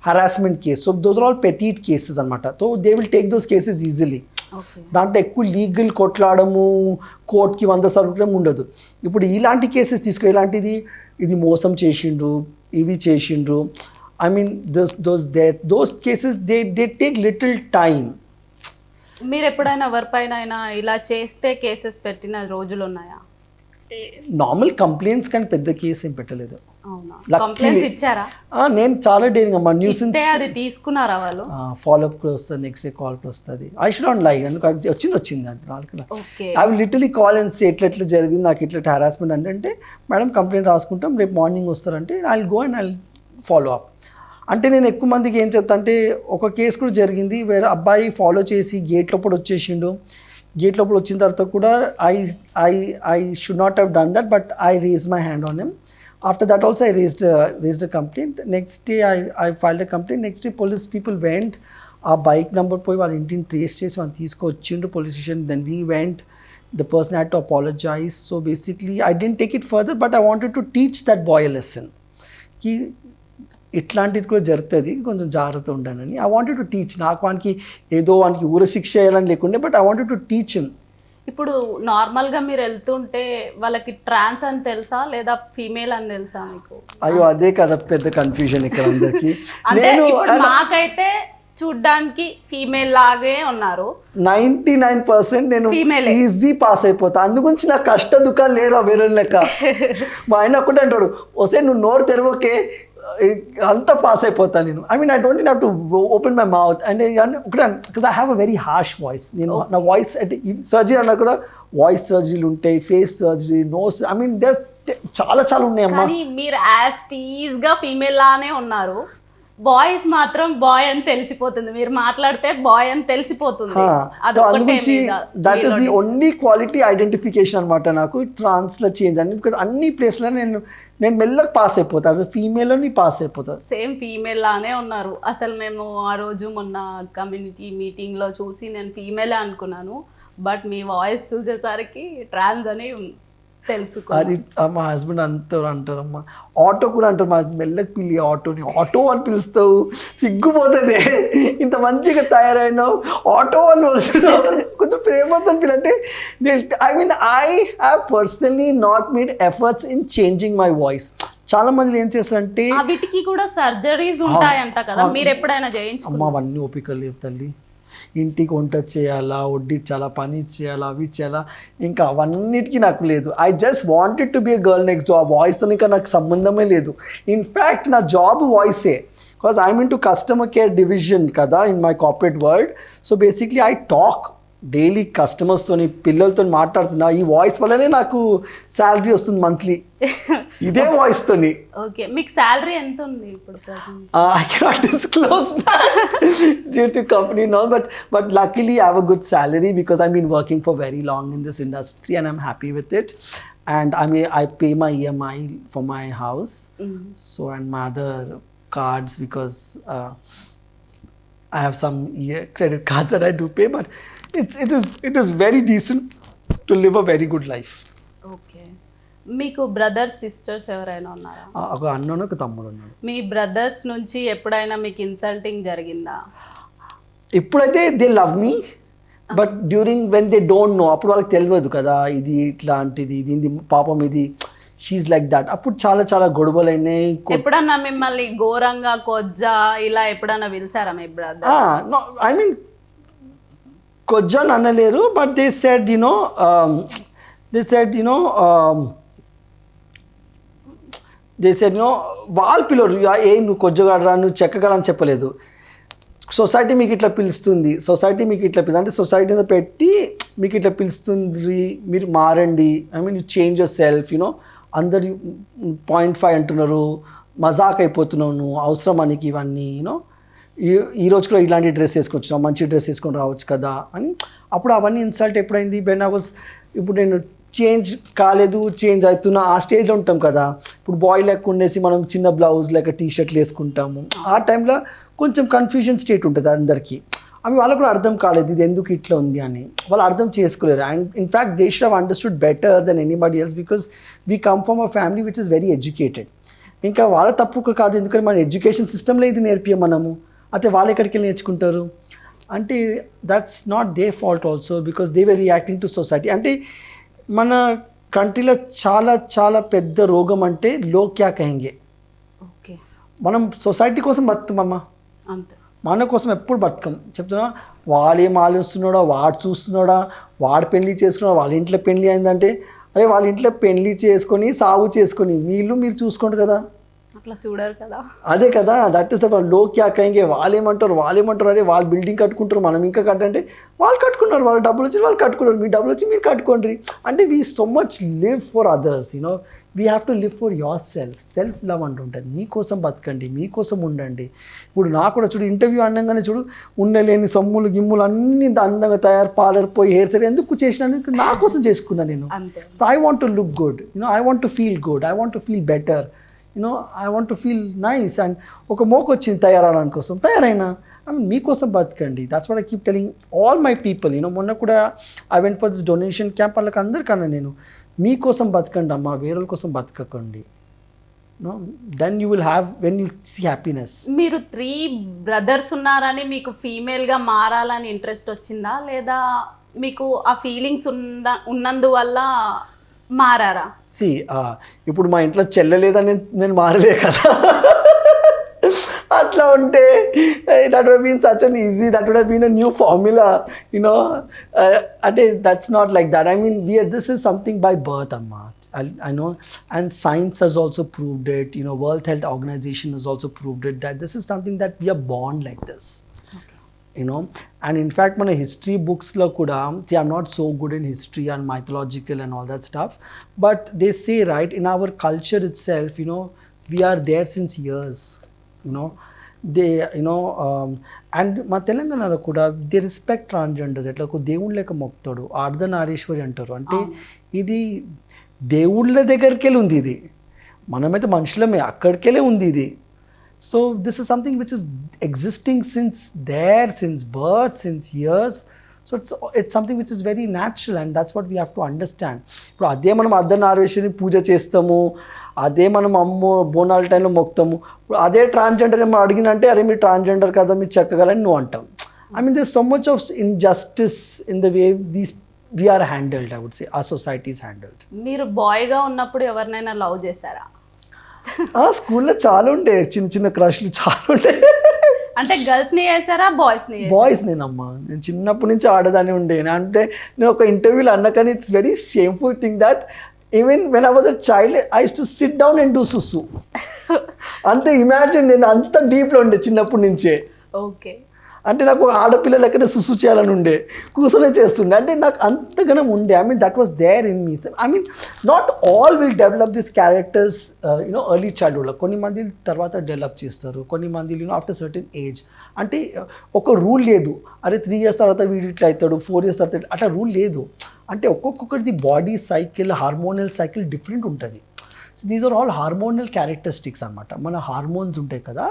harassment case. So those are all petty cases అనమాట. So they will take those cases easily. దాంట్లో ఎక్కువ legal కొట్లాడము, కోర్టుకి 100 సార్లు ఉండదు. ఇప్పుడు ఇలాంటి కేసెస్ తీసుకో, ఇలాంటిది ఇది మోసం చేసిండ్రు, ఇవి చేసిండ్రు, I mean those cases they take little time. మీరు ఎప్పుడైనా ఎవరిపైన ఇలా చేస్తే కేసెస్ పెట్టిన రోజులు ఉన్నాయా? నార్మల్ కంప్లైంట్స్ కానీ పెద్ద కేసు ఏం పెట్టలేదు. అవునా, Luckily- కంప్లైంట్స్ ఇచ్చారా? నేను చాలా డేరింగ్ అమ్మా. న్యూసెన్స్ ఇస్తే అది తీసుకున్నారా వాళ్ళు? ఫాలోఅప్ కూడా వస్తుంది, నెక్స్ట్ డే కాల్ కూడా వస్తుంది. ఐ షుడ్ నాట్ లై, ఎందుకు అది వచ్చింది అది రాకుండా. Okay, I will literally call and say ఎట్లా జరిగింది, నాకు ఇట్లా హెరాస్మెంట్ అంటే మేడం కంప్లైంట్ రాసుకుంటాం, రేపు మార్నింగ్ వస్తారంటే I will go and I will follow up. అంటే నేను ఎక్కువ మందికి ఏం చెప్తా అంటే, ఒక కేసు కూడా జరిగింది వేరే అబ్బాయి ఫాలో చేసి గేట్ లోపల వచ్చేసిండు. గేట్ లోపల వచ్చిన తర్వాత కూడా I should not have done that, but I raise my hand on him. After that also I raised a complaint. Next day I filed a complaint. Next day police people went. Our bike number పోయి వాళ్ళ ఇంటిని trace చేసి వాళ్ళు తీసుకొచ్చిండు police station. Then we went. The person had to apologize. So basically I didn't take it further, but I wanted to teach that boy a lesson. Ki ఇట్లాంటిది కూడా జరుగుతుంది, కొంచెం జాగ్రత్త ఉండాలని. I wanted to teach. నాకు వానికి ఏదో వానికి ఊర శిక్ష చేయాలని లేకుండే, but I wanted to teach him. ఇప్పుడు నార్మల్గా మీరు వెళ్తుంటే వాళ్ళకి ట్రాన్స్ అని తెలుసా లేదా ఫీమేల్ అని తెలుసా మీకు? అయ్యో అదే కదా పెద్ద కన్ఫ్యూజన్ ఇక్కడ అందరికి. అంటే ఇప్పుడు మాకైతే చూడ్డానికి ఫీమేల్ లాగే ఉన్నారు. 99% నేను ఈజీ పాస్ అయిపోతా, అందుగురించి నాకు కష్ట దుఃఖాలు లేరా వేరే లెక్క. మా ఆయన ఒకటే అంటాడు, వస్తే నువ్వు నోరు తెరవకే అంతా పాస్ అయిపోతా నేను. I mean I don't have to open my mouth. And ఒకటే because I have a very harsh voice. నేను నా వాయిస్ అంటే సర్జరీ అన్నారు కదా, వాయిస్ సర్జరీలు ఉంటాయి, face surgery, nose, I mean చాలా చాలా ఉన్నాయమ్మా. కానీ మీరు యాజ్ టీజ్ గా ఫీమేల్ లానే ఉన్నారు. బాయ్స్ మాత్రం బాయ్ అని తెలిసిపోతుంది, మీరు మాట్లాడితే బాయ్ అని తెలిసిపోతుంది. అందుగురించి that is the only quality identification అనమాట నాకు ట్రాన్స్ లో చేంజ్ అని. బికాజ్ అన్ని ప్లేస్లో నేను మెల్లగా పాస్ అయిపోతా, అసలు ఫీమేల్ ని పాస్ అయిపోతా. సేమ్ ఫీమేల్ లానే ఉన్నారు. అసలు మేము ఆ రోజు మొన్న కమ్యూనిటీ మీటింగ్ లో చూసి నేను ఫీమేల్ అనుకున్నాను, బట్ మీ వాయిస్ చూసేసరికి ట్రాన్స్ అని తెలుసుకో. అది మా హస్బెండ్ అంటారమ్మా. ఆటో కూడా అంటారు, మా మెల్లకి పిల్లి ఆటోని, ఆటో అని పిలుస్తావు సిగ్గుపోతుంది, ఇంత మంచిగా తయారైనావు ఆటో అని వస్తున్నావు, కొంచెం ప్రేమతో పిల్లంటే. I mean I have personally not made efforts in changing my voice. చాలా మంది ఏం చేస్తారంటే వీటికి కూడా సర్జరీస్ ఉంటాయంట కదా, మీరు ఎప్పుడైనా చేయించుకున్నారా? అమ్మ అవన్నీ ఓపిక లేవు తల్లి. ఇంటికి వంట చేయాలా, వడ్డించాలా, పని చేయాలా, అవి చేయాలా, ఇంకా అవన్నిటికీ నాకు లేదు. I just wanted to be a girl next door. వాయిస్తో ఇంకా నాకు సంబంధమే లేదు. ఇన్ఫ్యాక్ట్ నా జాబ్ వాయిసే, because I'm in to customer care division కదా in my corporate world. So basically I talk daily కస్టమర్స్తోని, పిల్లలతో మాట్లాడుతున్నా. ఈ వాయిస్ వల్లనే నాకు శాలరీ వస్తుంది మంత్లీ, ఇదే వాయిస్తోని. ఓకే, మీకు శాలరీ ఎంత ఉంది ఇప్పుడు? I cannot disclose that due to company norms, but luckily I have a good salary because I've been working for very long in this industry and I'm happy with it. And I pay my EMI for my house, so and my other cards because I have some credit cards that I do pay, but it is very decent to live a very good life. Okay, మీకు brothers sisters ఎవరైనా ఉన్నారా? ఒక అన్నను ఒక తమ్ముడు ఉన్నాడు. మీ brothers నుంచి ఎప్పుడైనా మీకు ఇన్సల్టింగ్ జరిగిందా? ఎప్పుడైతే they love me, but during when they don't know, అప్పుడు వాళ్ళకి తెలియదు కదా ఇది ఇట్లాంటిది, ఇది పాపం, ఇది షీఈ్ లైక్ దట్. అప్పుడు చాలా చాలా గొడవలు అయినాయి. ఎప్పుడన్నా మిమ్మల్ని ఘోరంగా కొజ్జా ఇలా ఎప్పుడన్నా పిలిచారా మీ బ్రదర్? ఐ మీన్ కొజ్జా అనలేరు, బట్ దే సెడ్ యునో వాళ్ళు పిలవరు, ఏ నువ్వు కొజ్జగాడరా, నువ్వు చెక్కగాడ అని చెప్పలేదు. సొసైటీ మీకు ఇట్లా పిలుస్తుంది, సొసైటీ మీకు ఇట్లా అంటే సొసైటీలో పెట్టి మీకు ఇట్లా పిలుస్తుంది, మీరు మారండి, I mean you change your self, you know. అందరు 0.5 అంటున్నారు, మజాక్ అయిపోతున్నావు నువ్వు, అవసరమా నీకు ఇవన్నీ, యూనో. ఈ రోజు కూడా ఇలాంటి డ్రెస్ వేసుకొచ్చినావు, మంచి డ్రెస్ వేసుకొని రావచ్చు కదా అని. అప్పుడు అవన్నీ ఇన్సల్ట్ ఎప్పుడైంది, వెన్ ఐ వాజ్, ఇప్పుడు నేను చేంజ్ కాలేదు, చేంజ్ అవుతున్నా ఆ స్టేజ్లో ఉంటాం కదా. ఇప్పుడు బాయ్ లెక్క ఉండేసి మనం చిన్న బ్లౌజ్ లేక టీ షర్ట్లు వేసుకుంటాము. ఆ టైంలో కొంచెం కన్ఫ్యూజన్ స్టేట్ ఉంటుంది అందరికీ. అవి వాళ్ళకు కూడా అర్థం కాలేదు, ఇది ఎందుకు ఇట్లా ఉంది అని వాళ్ళు అర్థం చేసుకోలేరు. And in fact they should have understood better then anybody else, because we come from a family which is very educated. ఇంకా వాళ్ళ తప్పు కాదు, ఎందుకంటే మన ఎడ్యుకేషన్ సిస్టంలో ఇది నేర్పియం మనము, అయితే వాళ్ళు ఎక్కడికి వెళ్ళి నేర్చుకుంటారు అంటే that's not they fault also, because they were reacting to society. అంటే మన కంట్రీలో చాలా చాలా పెద్ద రోగం అంటే లోగ్ క్యా కహెంగే. ఓకే, మనం సొసైటీ కోసం బతుకమమ్మా, అంతే, మన కోసం ఎప్పుడు బతకం. చెప్తున్నా, వాడేం ఆలోచిస్తున్నాడా, వాడు చూస్తున్నాడా, వాడు పెళ్లి చేసుకున్నాడా, వాళ్ళ ఇంట్లో పెళ్లి అయిందంటే అరే వాళ్ళ ఇంట్లో పెళ్లి చేసుకొని సాగు చేసుకొని వీళ్ళు మీరు చూసుకోండి కదా, అట్లా చూడరు కదా. అదే కదా, దట్ ఈస్ ద లోక్ క్యా కहेंगे, వాళ్ళేమంటారు అరే వాళ్ళు బిల్డింగ్ కట్టుకుంటారు మనం ఇంకా కట్టంటే వాళ్ళు కట్టుకున్నారు, వాళ్ళ డబ్బులు వచ్చి వాళ్ళు కట్టుకున్నారు, మీ డబ్బులు వచ్చి మీరు కట్టుకోండి. అంటే we so much live for others, you know we have to live for yourself love అంటుంటుంది. మీకోసం బతకండి, మీకోసం ఉండండి. ఇప్పుడు నాకు కూడా చూడు ఇంటర్వ్యూ అనగానే చూడు ఉండలేని సొమ్ములు గిమ్ములు అన్ని అందంగా తయారు పార్లర్ పోయి హెయిర్ స్టైల్ ఎందుకు చేసినందుకు నా కోసం చేసుకున్నాను నేను. I want to look good, I want to feel good, I want to feel better, I want to feel nice. And ఒక మోక వచ్చింది తయారవడానికి కోసం తయారైనా. మీకోసం బతకండి. That's what I keep telling all my people. మొన్న కూడా I went for this donation camp, వాళ్ళకి అందరికన్నా నేను మీకోసం బతకండి అమ్మా, వేరే కోసం బతకకండి. Then you will have when you see happiness. మీరు 3 బ్రదర్స్ ఉన్నారని మీకు ఫీమేల్గా మారాలని ఇంట్రెస్ట్ వచ్చిందా, లేదా మీకు ఆ ఫీలింగ్స్ ఉన్నందువల్ల మారారా? ఇప్పుడు మా ఇంట్లో చెల్లెలేదని నేను మారలే కదా. అట్లా ఉంటే that would been such an easy, that would been a new formula, అంటే that's not like that. I mean this is something by birth అమ్మా. I know, and science has also proved it, World Health Organization has also proved it, that this is something that we are born like this. And in fact మన history books lo kuda, see I'm not so good in history and mythological and all that stuff, but they say, right, in our culture itself, we are there since years, they and మా తెలంగాణలో కూడా they respect transgenders. ఎట్లా ఒక దేవుని లెక్క మొక్కుతాడు, ఆర్ధనారీశ్వరి అంటారు. అంటే ఇది దేవుళ్ళ దగ్గరికి వెళ్ళి ఉంది, ఇది మనమైతే మనుషులమే అక్కడికెళ్ళే ఉంది ఇది. So this is something which is existing since birth, since years. So it's something which is very natural, and that's what we have to understand. ఇప్పుడు అదే మనం అర్ధనారీశ్వరిని పూజ చేస్తాము, అదే మనం అమ్మో బోనాల టైంలో మొక్కుతాము. అదే ట్రాన్స్జెండర్ ఏమో అడిగిందంటే అరే మీరు ట్రాన్స్జెండర్ కదా మీరు చెక్కగలని నువ్వు అంటాం. I mean this so much of injustice in the way these we are handled, I would say, our society is handled. మీరు బాయ్గా ఉన్నప్పుడు ఎవరినైనా లవ్ చేశారా? స్కూల్లో చాలా ఉండే, చిన్న చిన్న క్రష్లు చాలా ఉండే. అంటే గర్ల్స్ని చేశారా బాయ్స్ని? బాయ్స్ నేనమ్మా, నేను చిన్నప్పటి నుంచి ఆడదాన్ని ఉండే. అంటే నేను ఒక ఇంటర్వ్యూలో అన్నా కానీ it's very shameful thing that even when I was a child I use to sit down and do సుస్సు. అంతే, ఇమాజిన్, నేను అంత డీప్లో ఉండే చిన్నప్పటి నుంచే. ఓకే. అంటే నాకు ఆడపిల్లలు ఎక్కడ సుసు చేయాలని ఉండే, కూర్చొనే చేస్తుండే. అంటే నాకు అంతగానం ఉండే. I mean that was there in me. I mean not all will develop this characters early చైల్డ్హుడ్లో. కొన్ని మంది తర్వాత డెవలప్ చేస్తారు, కొన్ని మంది ఆఫ్టర్ సర్టెన్ ఏజ్. అంటే ఒక రూల్ లేదు, అరే 3 years తర్వాత వీడు ఇట్లా అవుతాడు, 4 years తర్వాత అట్లా రూల్ లేదు. అంటే ఒక్కొక్కరిది body cycle, hormonal cycle different ఉంటుంది. These are all hormonal characteristics అనమాట. మన హార్మోన్స్ ఉంటాయి కదా,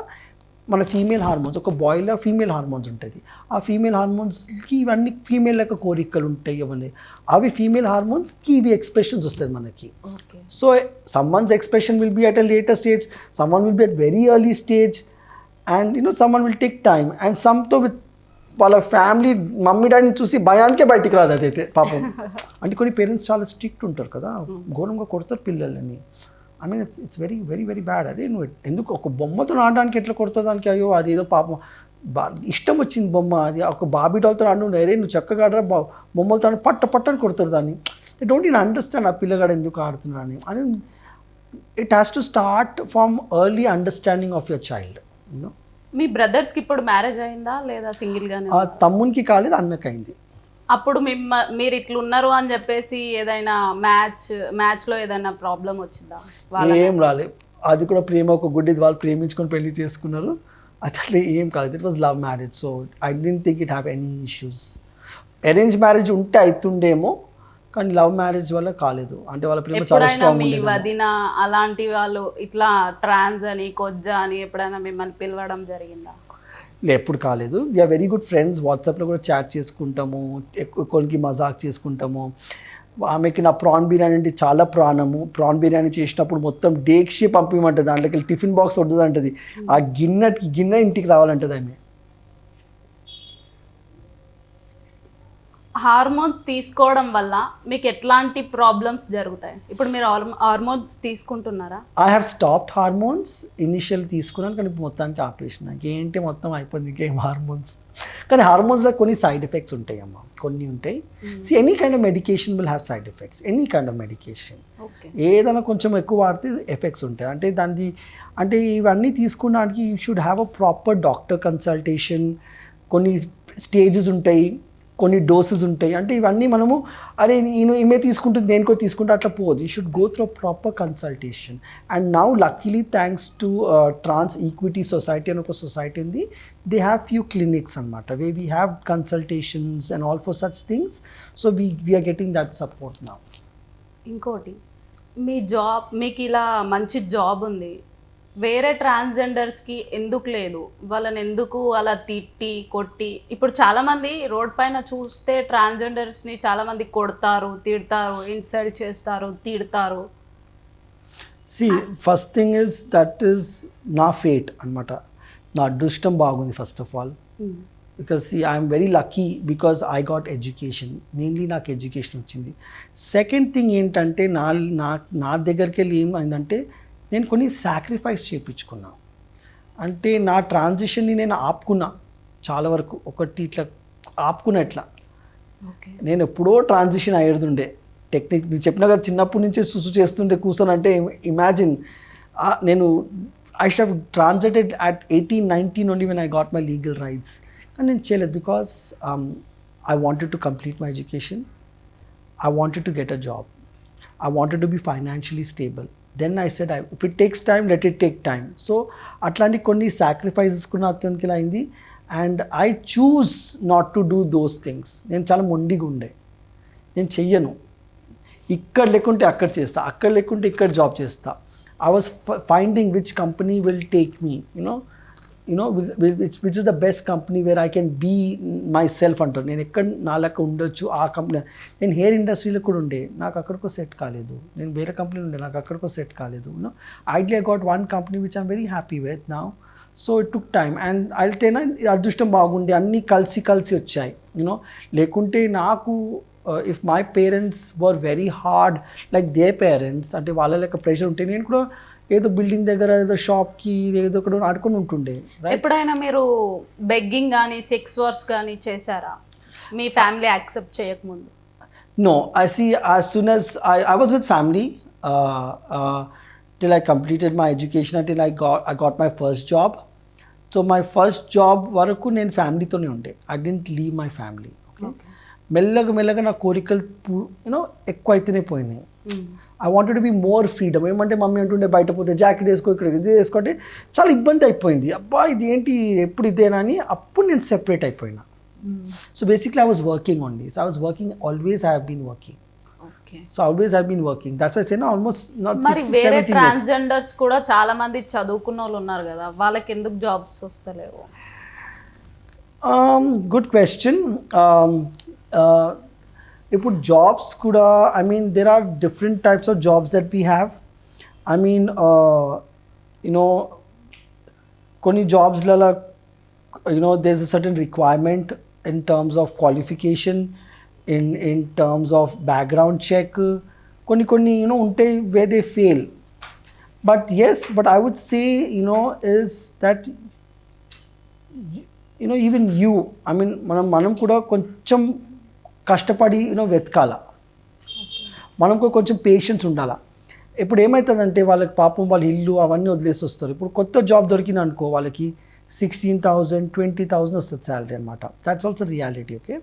మన ఫీమేల్ హార్మోన్స్, ఒక బాయ్లో ఫీమేల్ హార్మోన్స్ ఉంటుంది. ఆ ఫీమేల్ హార్మోన్స్కి ఇవన్నీ ఫీమేల్ లెక్క కోరికలు ఉంటాయి ఇవన్నీ. అవి ఫీమేల్ హార్మోన్స్కి ఇవి ఎక్స్ప్రెషన్స్ వస్తుంది మనకి. So someone's expression will be at a later stage, someone will be at very early stage, and someone will take time. And సమ్తో విత్ వాళ్ళ ఫ్యామిలీ మమ్మీ డాడీని చూసి భయానికే బయటికి రాదు అదైతే పాపం. అంటే కొన్ని పేరెంట్స్ చాలా స్ట్రిక్ట్ ఉంటారు కదా, ఘోరంగా కొడతారు పిల్లలని. I mean it's very very very bad. అదే నువ్వు ఎందుకు ఒక బొమ్మతో ఆడడానికి ఎట్లా కొడుతుంది దానికి, అయ్యో అది ఏదో పాపం ఇష్టం వచ్చింది బొమ్మ, అది ఒక బాబీ డాల్తో ఆడు, అరే నువ్వు చక్కగా ఆడరా బొమ్మలతో పట్టని కొడుతుంది దాన్ని. దే డోంట్ ఈవెన్ అండర్స్టాండ్ ఆ పిల్లగాడు ఎందుకు ఆడుతున్నారని. అని it has to start from early understanding of your child. మీ బ్రదర్స్కి ఇప్పుడు మ్యారేజ్ అయిందా లేదా సింగిల్గానే? తమ్మునికి కాలేదు, అన్నకైంది. అప్పుడు మీరు ఇట్లా ఉన్నారు అని చెప్పేసి ఏదైనా మ్యాచ్లో ఏదైనా ప్రాబ్లం వచ్చిందా? ఏం రాలేదు. అది కూడా ప్రేమ ఒక గుడ్డిది, వాళ్ళు ప్రేమించుకొని పెళ్లి చేసుకున్నారు. అది అట్లా ఏం కాలేదు. It was love marriage. So I don't think it have any issues. Arrange marriage ఉంటే అవుతుండేమో, కానీ లవ్ మ్యారేజ్ వల్ల కాలేదు. అంటే వాళ్ళ ప్రేమ చాలా స్ట్రాంగ్ ఉండేది. వదిన అలాంటి వాళ్ళు ఇట్లా ట్రాన్స్ అని కొజ్జా అని ఎప్పుడైనా మిమ్మల్ని పిలవడం జరిగిందా? ఎప్పుడు కాలేదు. We're very good friends. వాట్సాప్లో కూడా చాట్ చేసుకుంటాము, కొనికి మజాక్ చేసుకుంటాము. ఆమెకి నా ప్రాన్ బిర్యానీ అంటే చాలా ప్రాణము. ప్రాన్ బిర్యానీ చేసినప్పుడు మొత్తం డేక్షి పంపించమంటుంది, దాంట్లోకి టిఫిన్ బాక్స్ వద్దు అంటది. ఆ గిన్నె ఇంటికి రావాలంటది ఆమె. హార్మోన్స్ తీసుకోవడం వల్ల మీకు ఎట్లాంటి ప్రాబ్లమ్స్ జరుగుతాయి? ఇప్పుడు మీరు హార్మోన్స్ తీసుకుంటున్నారా? I have stopped hormones. Initial తీసుకున్నాను, కానీ మొత్తానికి ఆపేసిన. ఏంటి మొత్తం అయిపోయింది, ఇంకేం హార్మోన్స్. కానీ హార్మోన్స్లో కొన్ని సైడ్ ఎఫెక్ట్స్ ఉంటాయి అమ్మ, కొన్ని ఉంటాయి. See any kind of medication will have side effects, any kind of medication. ఏదైనా కొంచెం ఎక్కువ వాడితే ఎఫెక్ట్స్ ఉంటాయి. అంటే దాన్ని అంటే ఇవన్నీ తీసుకోవడానికి you should have a proper doctor consultation. కొన్ని స్టేజెస్ ఉంటాయి, కొన్ని డోసెస్ ఉంటాయి. అంటే ఇవన్నీ మనము అరే నేను ఈమె తీసుకుంటుంది దేనికో తీసుకుంటే అట్లా పోదు. You should go through proper consultation. And now luckily thanks to trans equity society అని ఒక సొసైటీ ఉంది. దే హ్యావ్ ఫ్యూ క్లినిక్స్ అనమాట where we have consultations and all for such things. So we're getting that support now. ఇంకోటి, మీ job మీకు ఇలా మంచి job ఉంది, వేరే ట్రాన్స్జెండర్స్కి ఎందుకు లేదు? వాళ్ళని ఎందుకు అలా తిట్టి కొట్టి? ఇప్పుడు చాలామంది రోడ్ పైన చూస్తే ట్రాన్స్జెండర్స్ని చాలామంది కొడతారు, తిడతారు, ఇన్సల్ట్ చేస్తారు, తిడతారు. See first thing is that is నా ఫేట్ అనమాట. నా అదృష్టం బాగుంది first of all. Because see I'm very lucky because I got education. Mainly నాకు ఎడ్యుకేషన్ వచ్చింది. సెకండ్ థింగ్ ఏంటంటే నా దగ్గరికి వెళ్ళి ఏమైందంటే నేను కొన్ని సాక్రిఫైస్ చేయించుకున్నా. అంటే నా ట్రాన్సిషన్ని నేను ఆపుకున్నా చాలా వరకు. ఒకటి ఇట్లా ఆపుకున్నా ఇట్లా. నేను ఎప్పుడో ట్రాన్సిషన్ అయ్యేదుండే టెక్నిక్. మీరు చెప్పిన కదా చిన్నప్పటి నుంచే సుసు చేస్తుండే కూర్చొని. అంటే ఇమాజిన్ నేను I should have transited at 18-19 only when I got my legal rights. కానీ నేను చేయలేదు because I wanted to complete my education. I wanted to get a job. I wanted to be financially stable. Then I said, if it takes time, let it take time. So అట్లాంటి కొన్ని sacrifices కూడా అతనికి ఇలా అయింది. And I choose not to do those things. నేను చాలా మొండిగా ఉండే, నేను చెయ్యను. ఇక్కడ లేకుంటే అక్కడ చేస్తా, అక్కడ లేకుంటే ఇక్కడ జాబ్ చేస్తా. I was finding which company will take me, which is the best company where I can be myself అంటారు. నేను ఎక్కడ నా లెక్క ఉండొచ్చు ఆ కంపెనీ. నేను హెయిర్ ఇండస్ట్రీలో కూడా ఉండే, నాకు అక్కడికో సెట్ కాలేదు. నేను వేరే కంపెనీలో ఉండే, నాకు అక్కడికో సెట్ కాలేదు. Idea got one company which I'm very happy with now. So it took time. And అయితేనా అదృష్టం బాగుండే, అన్నీ కలిసి వచ్చాయి. లేకుంటే నాకు if my parents were very hard like they parents, అంటే వాళ్ళ లెక్క ప్రెషర్ ఉంటే నేను కూడా ఏదో బిల్డింగ్ దగ్గర ఏదో షాప్కి ఏదో ఒకటి ఆడుకొని ఉంటుండే. ఎప్పుడైనా మీరు బెగ్గింగ్ కానీ సెక్స్ వర్క్స్ కానీ చేశారా మీ ఫ్యామిలీ యాక్సెప్ట్ చేయకముందు? No, I see as soon as I was with family till I completed my education, until I got my first job. So my first job వరకు నేను ఫ్యామిలీతోనే ఉండే. I didn't leave my family. Okay. మెల్లగా నా కోరికలు ఎక్కువ అయితేనే పోయినాయి. I wanted to be more freedom. ఏమంటే మమ్మీ అంటుండే బయట పోతే జాకెట్ వేసుకో, ఇక్కడ ఇది వేసుకోంటే చాలా ఇబ్బంది అయిపోయింది. అబ్బా ఇది ఏంటి ఎప్పుడు ఇదేనా అని. అప్పుడు నేను సెపరేట్ అయిపోయినా. So basically I was working only. So I was working always. I have been working. So always I been working. That's why say నా ఆల్మోస్ట్ నాట్ 60-70 వేరే ట్రాన్స్జెండర్స్ కూడా చాలా మంది చదువుకున్న వాళ్ళు ఉన్నారు కదా, వాళ్ళకి ఎందుకు జాబ్స్ వస్తలేవు? Good question. ఇప్పుడు జాబ్స్ కూడా I mean there are different types of jobs that we have. I mean కొన్ని జాబ్స్లలో there is a certain requirement in terms of qualification, in terms of background check. కొన్ని ఉంటాయి way they fail. But yes, but I would say is that even you, I mean మనం కూడా కొంచెం కష్టపడి వెతకాల. మనం కూడా కొంచెం పేషెన్స్ ఉండాలా. ఇప్పుడు ఏమవుతుందంటే వాళ్ళకి పాపం వాళ్ళ ఇల్లు అవన్నీ వదిలేసి వస్తారు. ఇప్పుడు కొత్త జాబ్ దొరికింది అనుకో, వాళ్ళకి 16,000 20,000 వస్తుంది శాలరీ అనమాట. That's also reality. ఓకే,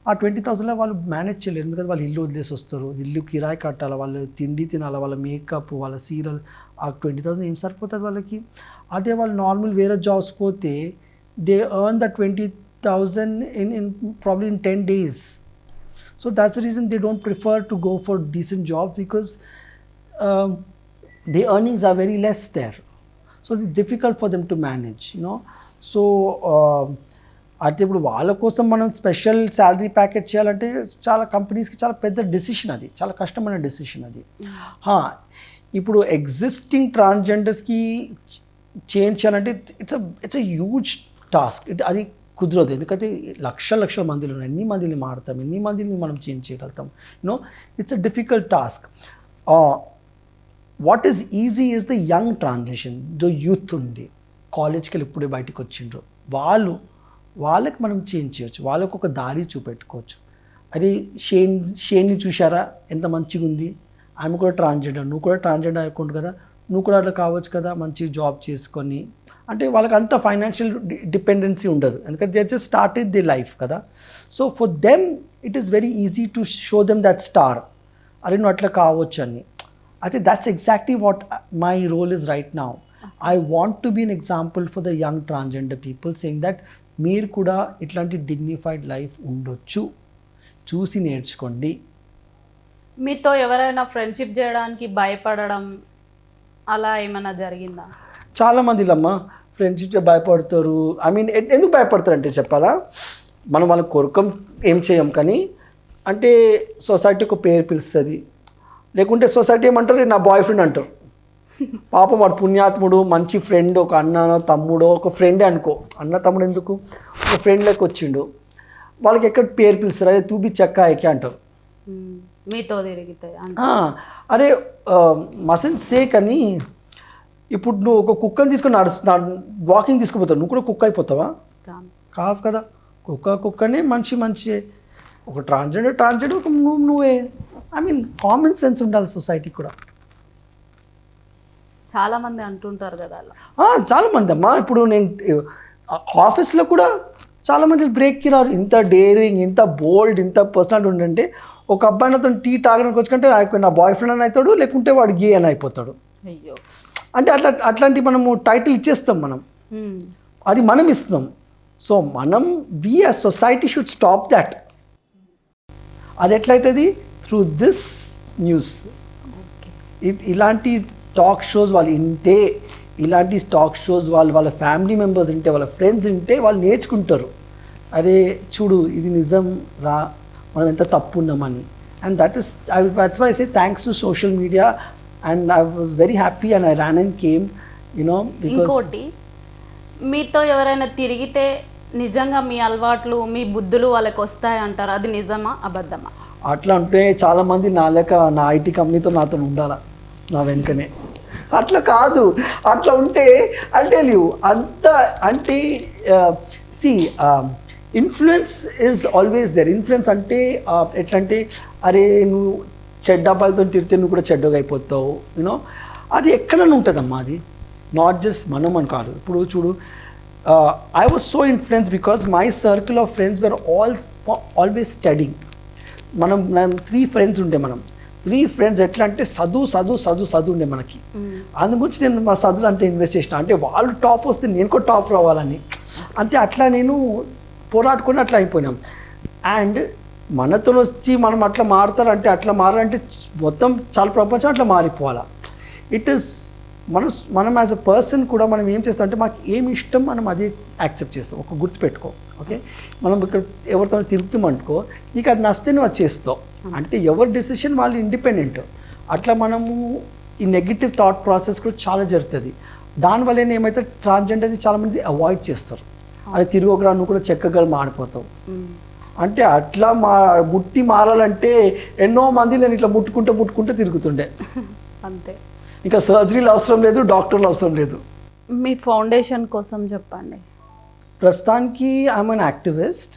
ఆ 20,000లో వాళ్ళు మేనేజ్ చేయలేరు. ఎందుకంటే వాళ్ళు ఇల్లు వదిలేసి వస్తారు, ఇల్లు కిరాయి కట్టాలి, వాళ్ళు తిండి తినాలి, వాళ్ళ మేకప్, వాళ్ళ సీరియల్. ఆ 20,000 ఏం సరిపోతుంది వాళ్ళకి? అదే వాళ్ళు నార్మల్ వేరే జాబ్స్ పోతే they earn the 20,000 in probably in 10 days. So that's the reason they don't prefer to go for decent jobs, because the earnings are very less there. So it's difficult for them to manage. So అయితే ఇప్పుడు వాళ్ళ కోసం మనం special salary package చేయాలంటే చాలా కంపెనీస్కి చాలా పెద్ద డెసిషన్, అది చాలా కష్టమైన డెసిషన్ అది. ఇప్పుడు ఎగ్జిస్టింగ్ ట్రాన్స్జెండర్స్కి చేంజ్ చేయాలంటే ఇట్స్ అ హ్యూజ్ టాస్క్. అది కుదరదు. ఎందుకంటే లక్షల మందిలో ఎన్ని మందిని మారుతాం, ఎన్ని మందిని మనం చేంజ్ చేయగలుగుతాం. It's a difficult task. What is easy is the young transition. The youth ఉంది, కాలేజ్కి వెళ్ళి ఇప్పుడే బయటకు వచ్చిండ్రు, వాళ్ళకి మనం చేంజ్ చేయొచ్చు, వాళ్ళకు ఒక దారి చూపెట్టుకోవచ్చు. అది షేన్ని చూసారా ఎంత మంచిగా ఉంది, ఆమె కూడా ట్రాన్స్జెండర్, నువ్వు కూడా ట్రాన్స్జెండర్ అనుకుంటు కదా, నువ్వు కూడా అట్లా కావచ్చు కదా, మంచి జాబ్ చేసుకొని. అంటే వాళ్ళకి అంత ఫైనాన్షియల్ డిపెండెన్సీ ఉండదు, ఎందుకంటే they just started the life కదా. So for them it is very easy to show them that star, అరే నువ్వు అట్లా కావచ్చు అని. అయితే that's exactly what my role is right now. I want to be an example for the young transgender people, saying that మీరు కూడా ఇట్లాంటి dignified life ఉండొచ్చు, చూసి నేర్చుకోండి. మీతో ఎవరైనా ఫ్రెండ్షిప్ చేయడానికి భయపడడం అలా ఏమైనా జరిగిందా? చాలామందిలమ్మ ఫ్రెండ్షిప్ భయపడతారు. ఐ మీన్ ఎందుకు భయపడతారంటే చెప్పాలా, మనం వాళ్ళ కొరకం ఏం చేయం, కానీ అంటే సొసైటీ ఒక పేరు పిలుస్తుంది, లేకుంటే సొసైటీ ఏమంటారు, నా బాయ్ ఫ్రెండ్ అంటారు. పాపం వాడు పుణ్యాత్ముడు, మంచి ఫ్రెండ్, ఒక అన్ననో తమ్ముడో, ఒక ఫ్రెండే అనుకో, అన్న తమ్ముడు ఎందుకు, ఒక ఫ్రెండ్ లెక్క వచ్చిండు, వాళ్ళకి ఎక్కడ పేరు పిలుస్తారు, అదే తూబి చెక్క ఎక్కే అంటారు. మీతో తిరిగితే అరే మసన్ సేక్ అని, ఇప్పుడు నువ్వు ఒక కుక్కని తీసుకొని వాకింగ్ తీసుకుపోతావు, నువ్వు కూడా కుక్క అయిపోతావా? కావు కదా. కుక్కనే మంచి ఒక ట్రాన్స్జెండర్ ఒక నువ్వే. ఐ మీన్ కామన్ సెన్స్ ఉండాలి సొసైటీ కూడా. చాలామంది అంటుంటారు కదా అలా. చాలామంది అమ్మా, ఇప్పుడు నేను ఆఫీస్లో కూడా చాలామంది బ్రేక్కి రారు, ఇంత డేరింగ్, ఇంత బోల్డ్, ఇంత పర్సనాలిటీ ఉండంటే. ఒక అబ్బాయి అతను టీ తాగడానికి వచ్చుకుంటే నా బాయ్ ఫ్రెండ్ అని అవుతాడు, లేకుంటే వాడు గే అని అయిపోతాడు. అయ్యో, అంటే అట్లాంటి మనము టైటిల్ ఇచ్చేస్తాం మనం, అది మనం ఇస్తున్నాం. సో మనం we as society should stop that. అది ఎట్లయితుంది? Through this news. ఇలాంటి టాక్ షోస్ వాళ్ళు వింటే, ఇలాంటి టాక్ షోస్ వాళ్ళ ఫ్యామిలీ మెంబర్స్ వింటే, వాళ్ళ ఫ్రెండ్స్ వింటే వాళ్ళు నేర్చుకుంటారు, అరే చూడు ఇది నిజం రా, మనం ఎంత తప్పు ఉన్నామని. And that's why I say thanks to social media, and I was very happy and I ran and came, because ఇంకోటి, మీతో ఎవరైనా తిరిగితే నిజంగా మీ అలవాట్లు, మీ బుద్ధులు వాళ్ళకి వస్తాయి అంటారు, అది నిజమా అబద్ధమా? అట్లా అంటే చాలామంది నా ఐటీ కంపెనీతో నాతో ఉండాలా నా వెనుకనే. అట్లా కాదు, అట్లా ఉంటే I'll tell you, అంత అంటే influence is always there. Influence అంటే ఎట్లా అంటే, అరే నువ్వు చెడ్డ అబ్బాయిలతో తిరిగితే నువ్వు కూడా చెడ్డగా అయిపోతావు, అది ఎక్కడైనా ఉంటుందమ్మా. అది నాట్ జస్ట్ మనం అని కాదు. ఇప్పుడు చూడు, I was so influence because my circle of friends where always studying. మనం 3 ఫ్రెండ్స్ ఉండే, మనం 3 ఫ్రెండ్స్ ఎట్లా అంటే చదువు ఉండే మనకి. అందు గురించి నేను మా చదువులు అంతా ఇన్వెస్ట్ చేసిన, అంటే వాళ్ళు టాప్ వస్తే నేను కూడా టాప్ రావాలని. అంతే, అట్లా నేను పోరాడుకొని అట్లా అయిపోయినాం. అండ్ మనతో వచ్చి మనం అట్లా మారుతారంటే, అట్లా మారాలంటే మొత్తం చాలా ప్రపంచం అట్లా మారిపోవాలా. ఇట్ ఈస్ మనం యాజ్ అ పర్సన్ కూడా మనం ఏం చేస్తాం అంటే, మాకు ఏమి ఇష్టం మనం అదే యాక్సెప్ట్ చేస్తాం. ఒక గుర్తుపెట్టుకో, ఓకే, మనం ఇక్కడ ఎవరితో తిరుగుతామనుకో, నీకు అది నచ్చితే నువ్వు అది చేస్తావు, అంటే ఎవరి డెసిషన్ వాళ్ళు ఇండిపెండెంట్. అట్లా మనము ఈ నెగిటివ్ థాట్ ప్రాసెస్ కూడా చాలా జరుగుతుంది. దానివల్ల ఏమైతే ట్రాన్స్జెండర్ని చాలామంది అవాయిడ్ చేస్తారు, అది తిరిగొకరా నువ్వు కూడా చక్కగా మాడిపోతావు. అంటే అట్లా ముట్టి మారాలంటే ఎన్నో మంది నేను ఇట్లా ముట్టుకుంటూ తిరుగుతుండే. అంతే, ఇంకా సర్జరీలు అవసరం లేదు, డాక్టర్లు అవసరం లేదు. మీ ఫౌండేషన్ కోసం చెప్పండి. ప్రస్తుతానికి I'm an activist.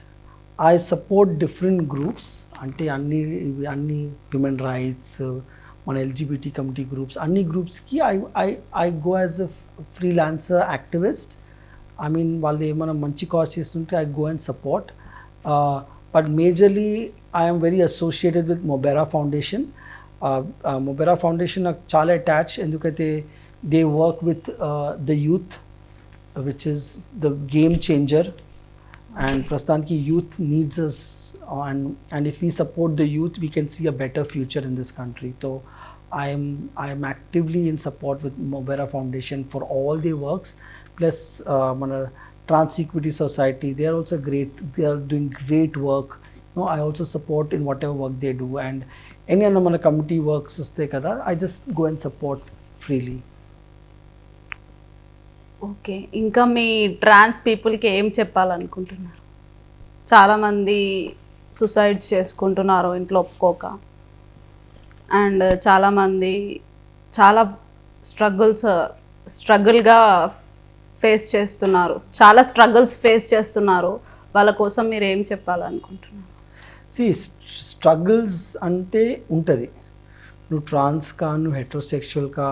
I support different groups, అంటే అన్ని హ్యూమన్ రైట్స్, మన ఎల్జిబిటీ కమ్యూనిటీ గ్రూప్స్, అన్ని గ్రూప్స్కి I go as a freelancer activist. I mean వాళ్ళు ఏమైనా మంచి కాజ్ చేస్తుంటే I go and support. But majorly I'm very associated with Mobera foundation. Mobera foundation నాకు చాలా అటాచ్, ఎందుకైతే they work with the youth, which is the game changer. And ప్రస్తుతానికి youth needs us, and if we support the youth, we can see a better future in this country. So I am actively in support with Mobera Foundation for all their works. Plus mana Trans Equity Society, they are also great, they are doing great work. I also support in whatever work they do, and any other mana community works uste kada, I just go and support freely. Okay, ఇంకా మీ ట్రాన్స్ పీపుల్కి ఏం చెప్పాలనుకుంటున్నారు? చాలామంది suicides చేసుకుంటున్నారు ఇంట్లో ఒప్పుకోక, and చాలామంది చాలా స్ట్రగుల్గా face చేస్తున్నారు, చాలా స్ట్రగుల్స్ ఫేస్ చేస్తున్నారు. వాళ్ళ కోసం మీరు ఏం చెప్పాలనుకుంటున్నారు? స్ట్రగుల్స్ అంటే ఉంటుంది. నువ్వు ట్రాన్స్ కా, నువ్వు హెట్రోసెక్షువల్ కా,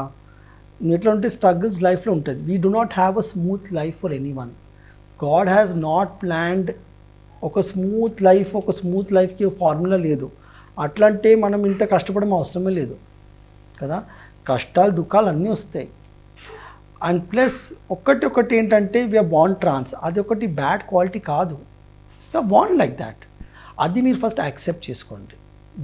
నువ్వు ఎట్లా ఉంటే స్ట్రగుల్స్ లైఫ్లో ఉంటుంది. We do not have a smooth life for any one. God has not planned ఒక స్మూత్ లైఫ్కి ఫార్ములా లేదు. అట్లంటే మనం ఇంత కష్టపడడం అవసరమే లేదు కదా. కష్టాలు దుఃఖాలు అన్నీ వస్తాయి. అండ్ ప్లస్ ఒకటి ఏంటంటే వీఆర్ బార్న్ ట్రాన్స్, అది ఒకటి బ్యాడ్ క్వాలిటీ కాదు. We're born like that. అది మీరు ఫస్ట్ యాక్సెప్ట్ చేసుకోండి.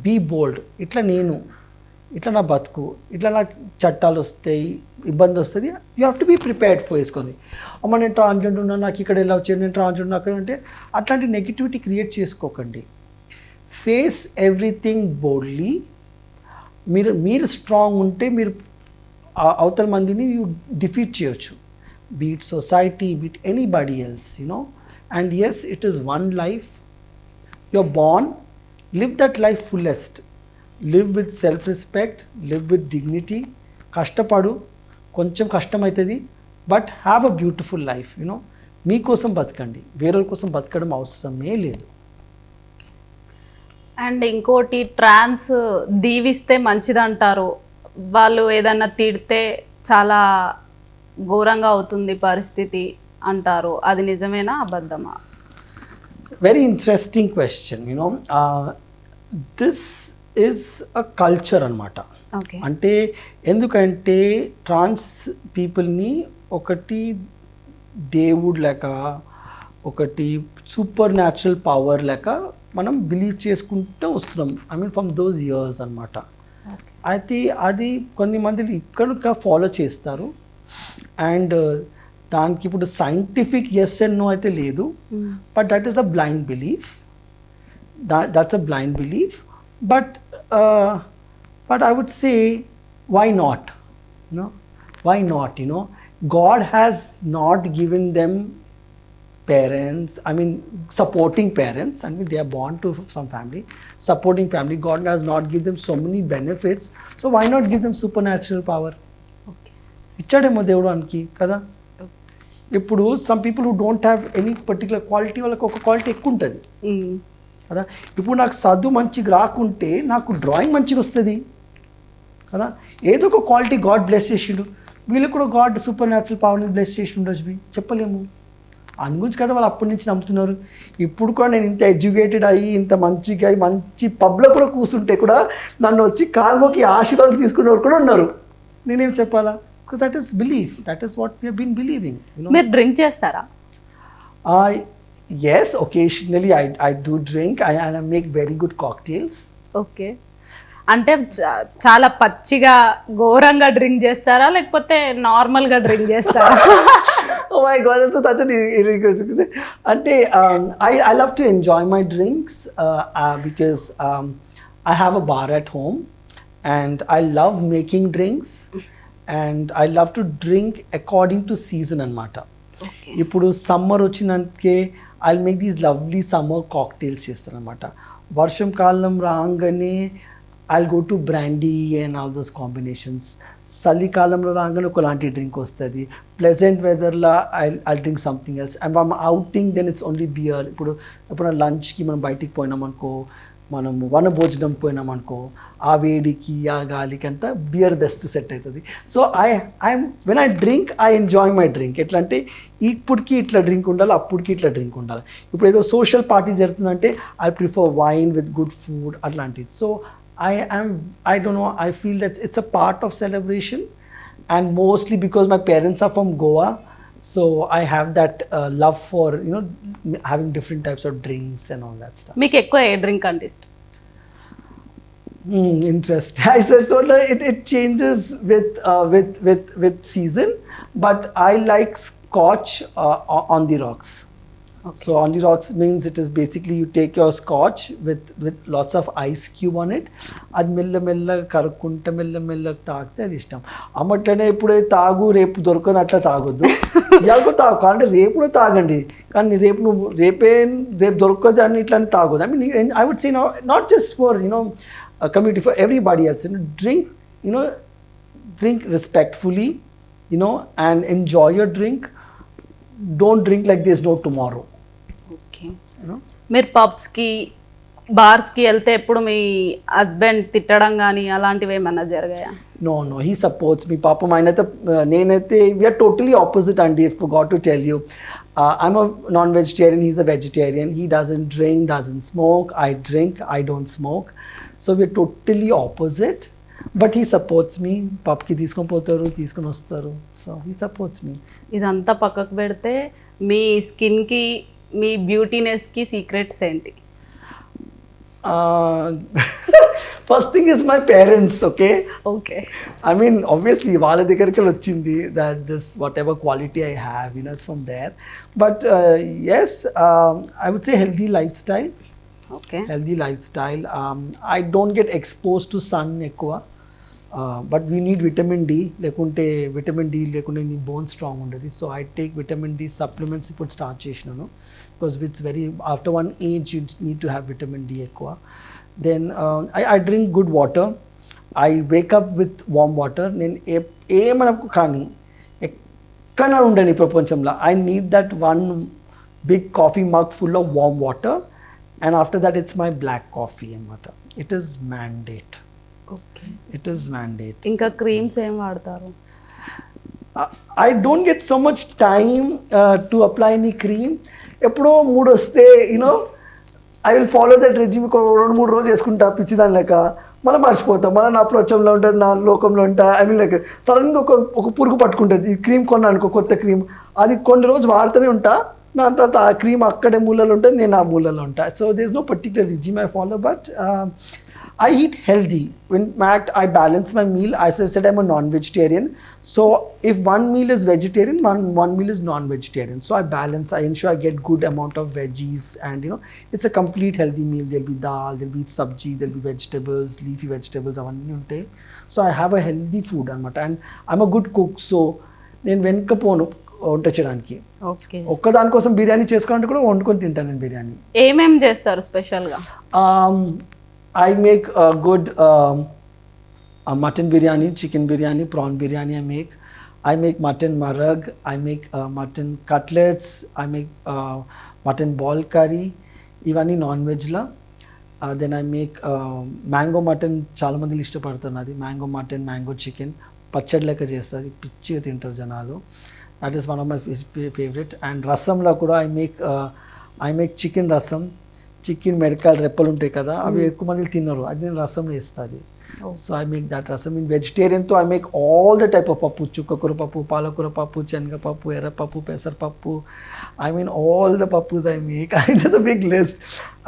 Be bold. ఇట్లా నా బతుకు, ఇట్లా నాకు చట్టాలు వస్తాయి, ఇబ్బంది వస్తుంది, you have to be prepared చేసుకొని. అమ్మ నేను ట్రాన్స్జెండర్ ఉన్నా, నాకు ఇక్కడ ఎలా వచ్చేది, నేను ట్రాన్స్జెండర్ అక్కడ అంటే అట్లాంటి నెగిటివిటీ క్రియేట్ చేసుకోకండి. Face everything boldly. మీరు స్ట్రాంగ్ ఉంటే మీరు అవతల మందిని యూ డిఫీట్ చేయొచ్చు. Beat society, beat anybody else, and yes, it is one life. You're born, live that life fullest. Live with self-respect, live with dignity. కష్టపడు, కొంచెం కష్టమవుతుంది, but have a beautiful life. మీకోసం బతకండి, వేరేల కోసం బతకడం అవసరమే లేదు. అండ్ ఇంకోటి, ట్రాన్స్ దీవిస్తే మంచిదంటారు. వాళ్ళు ఏదన్నా తిడితే చాలా ఘోరంగా అవుతుంది పరిస్థితి అంటారు. అది నిజమేనా, అబద్ధమా? Very interesting question. This is a culture అన్నమాట. అంటే ఎందుకంటే ట్రాన్స్ పీపుల్ని ఒకటి దేవుడు లేక, ఒకటి సూపర్ న్యాచురల్ పవర్ లేక మనం బిలీవ్ చేసుకుంటూ వస్తున్నాం. I mean from those years అనమాట. అయితే అది కొన్ని మంది ఇక్కడ ఫాలో చేస్తారు. అండ్ దానికి ఇప్పుడు సైంటిఫిక్ ఎస్ అండ్ నో అయితే లేదు, but that is a blind belief. That's a blind belief. But I would say, why not? Why not? God has not given them parents, I mean supporting parents. I mean they are born to some family, supporting family. God has not given them so many benefits, so why not give them supernatural power? ఇచ్చాడేమో దేవుడు అనికి కదా. ఇప్పుడు some people who don't have any particular quality, వాళ్ళకి ఒక quality ఎక్కువ ఉంటుంది కదా. ఇప్పుడు నాకు చదువు మంచిగా రాకుంటే నాకు డ్రాయింగ్ మంచిగా వస్తుంది కదా. ఏదో ఒక క్వాలిటీ గాడ్ బ్లెస్ చేసిండు. వీళ్ళు కూడా గాడ్ సూపర్ న్యాచురల్ పవర్ని బ్లెస్ చేసి ఉండొచ్చు, చెప్పలేము. అందు గురించి కదా వాళ్ళు అప్పటి నుంచి నమ్ముతున్నారు. ఇప్పుడు కూడా నేను ఇంత ఎడ్యుకేటెడ్ అయ్యి, ఇంత మంచిగా అయ్యి, మంచి పబ్లో కూడా కూర్చుంటే కూడా నన్ను వచ్చి కాల్మోకి ఆశీర్వాదం తీసుకునేవారు కూడా ఉన్నారు. నేనేం చెప్పాలా? That is belief. That is what we have been believing. మీరు డ్రింక్ చేస్తారా? Yes, occasionally I do drink. I make very good cocktails. Okay. అంటే చాలా పచ్చిగా ఘోరంగా డ్రింక్ చేస్తారా, లేకపోతే నార్మల్గా డ్రింక్ చేస్తారా? Oh my God, that's such an easy question. అంటే I love to enjoy my drinks because I have a bar at home and I love making drinks. And I love to drink according to season అనమాట. ఇప్పుడు summer వచ్చినందుకే I make these lovely summer cocktails చేస్తాను అనమాట. వర్షం కాలం రాగానే I go to brandy and all those combinations. చలికాలంలో రాగానే ఒకలాంటి డ్రింక్ వస్తుంది. ప్లెజెంట్ వెదర్లో I drink something else. And మనం outing then it's only beer. ఇప్పుడు ఎప్పుడైనా లంచ్కి మనం బయటికి పోయినామనుకో, మనం వనభోజనం పోయినామనుకో, ఆ వేడికి ఆ గాలికి అంతా బియర్ బెస్ట్ సెట్ అవుతుంది. So when I drink I enjoy my drink. ఎట్లా అంటే ఇప్పటికి ఇట్లా డ్రింక్ ఉండాలి, అప్పటికి ఇట్లా డ్రింక్ ఉండాలి. ఇప్పుడు ఏదో సోషల్ పార్టీ జరుగుతుందంటే I prefer wine with good food అట్లాంటిది. సో I don't know, I feel that it's a part of celebration, and mostly because my parents are from Goa, so I have that love for having different types of drinks and all that stuff. మీకు ఎక్కువ ఏ drink అంటే ఇష్టం? Interesting. I said so. It changes with season, but I like Scotch on the rocks. Okay. So on the rocks means it is basically you take your Scotch with lots of ice cube on it. అది మెల్లమెల్లగా కరుక్కుంటే మెల్లమెల్లగా తాగితే అది ఇష్టం. అమ్మట్లనే ఇప్పుడే తాగు రేపు దొరకని అట్లా తాగొద్దు. ఇవాళ కూడా తాగు, అంటే రేపు కూడా తాగండి, కానీ రేపు దొరకదు అని ఇట్లా తాగొద్దు. I mean I would say not just for a community, for everybody else. Drink respectfully, and enjoy your drink. Don't drink like there's no tomorrow. Okay. know. మీరు పబ్స్కి బార్స్కి వెళ్తే ఎప్పుడు మీ హస్బెండ్ తిట్టడం కానీ అలాంటివి ఏమన్నా జరిగాయా? No, no, he supports me. Papa, నేనైతే we are totally opposite, and I forgot to tell you. I'm a non-vegetarian, he's a vegetarian. He doesn't drink, doesn't smoke. I drink, I don't smoke. So we're totally opposite. But he supports me. Papki తీసుకొని పోతారు, తీసుకొని వస్తారు. So he supports me. ఇదంతా పక్కకు పెడితే మీ స్కిన్కి మీ బ్యూటీనెస్కి secrets ఏంటి? First thing is my parents, okay? Okay. I mean, obviously, వాళ్ళ దగ్గరికి వచ్చింది that this whatever quality I have, you know, it's from there. But yes, I would say healthy lifestyle. Okay. Healthy lifestyle. I don't get exposed to sun ఎక్కువ. But we need vitamin D. లేకుంటే vitamin D లేకుంటే నీ bone strong ఉండదు. So I take vitamin D supplements ఇప్పుడు start చేసినాను. Because it's very, after one age you need to have vitamin D ఎక్కువ. Then I drink good water. I wake up with warm water. నేను ఏమనకు కానీ ఎక్కడ ఉండని ప్రపంచంలో I need that one big coffee mug full of warm water, and after that it's my black coffee అన్నమాట. It is mandate. Okay. It is mandate. ఇంకా creams ఏం వాడతారు? I don't get so much time to apply any cream. ఎప్పుడో మూడు వస్తే you know I will follow that regime. 2-3 రోజులు వేసుకుంటా పిచ్చిదాని లెక్క, మళ్ళీ మర్చిపోతాం, మళ్ళీ నా ప్రపంచంలో ఉంటుంది, నా లోకంలో ఉంటా. ఐ మీన్ లైక్ సడన్గా ఒక పురుగు పట్టుకుంటుంది. ఈ క్రీమ్ కొన్నానుకో, కొత్త క్రీమ్, అది కొన్ని రోజు వాడుతూనే ఉంటా. దాని తర్వాత ఆ క్రీమ్ అక్కడే మూలలో ఉంటుంది, నేను ఆ మూలలో ఉంటా. So there is no particular regime I follow, but I eat healthy. In fact, I balance my meal. As I said, I'm a non-vegetarian. So if one meal is vegetarian, one meal is non-vegetarian. So I balance. I ensure I get good amount of veggies, and you know, it's a complete healthy meal. There'll be dal, there'll be sabji, there'll be vegetables, leafy vegetables. So I have a healthy food, and I'm a good cook. So నేను వెనకపోను వంట చేయడానికి. Okay. ఒక్కదానికోసం biryani చేసుకోవాలంటే కూడా వండుకొని తింటాను నేను బిర్యానీ. ఏమేం చేస్తారు స్పెషల్గా? I make a good mutton biryani, chicken biryani, prawn biryani I make mutton marag, I make mutton cutlets, I make mutton ball curry, ఇవన్నీ నాన్ వెజ్లా. Then I make mango mutton, చాలా మంది ఇష్టపడతారు అది. మ్యాంగో మటన్, మ్యాంగో చికెన్ పచ్చడి లెక్క చేస్తుంది, పిచ్చిగా తింటారు జనాలు. That is one of my favourite. And రసంలో కూడా ఐ మేక్ చికెన్ రసం. చికెన్ మెడకాయలు రెప్పలు ఉంటాయి కదా, అవి ఎక్కువ మంది తిన్నారు, అది నేను రసం వేస్తుంది. So I make that rasam. In వెజిటేరియన్తో I make all the type of pappu, చుక్కకూర పప్పు, పాలకూర పప్పు, శనగపప్పు, ఎర్రపప్పు, పెసరపప్పు. I mean all the pappus I make. There's a big list.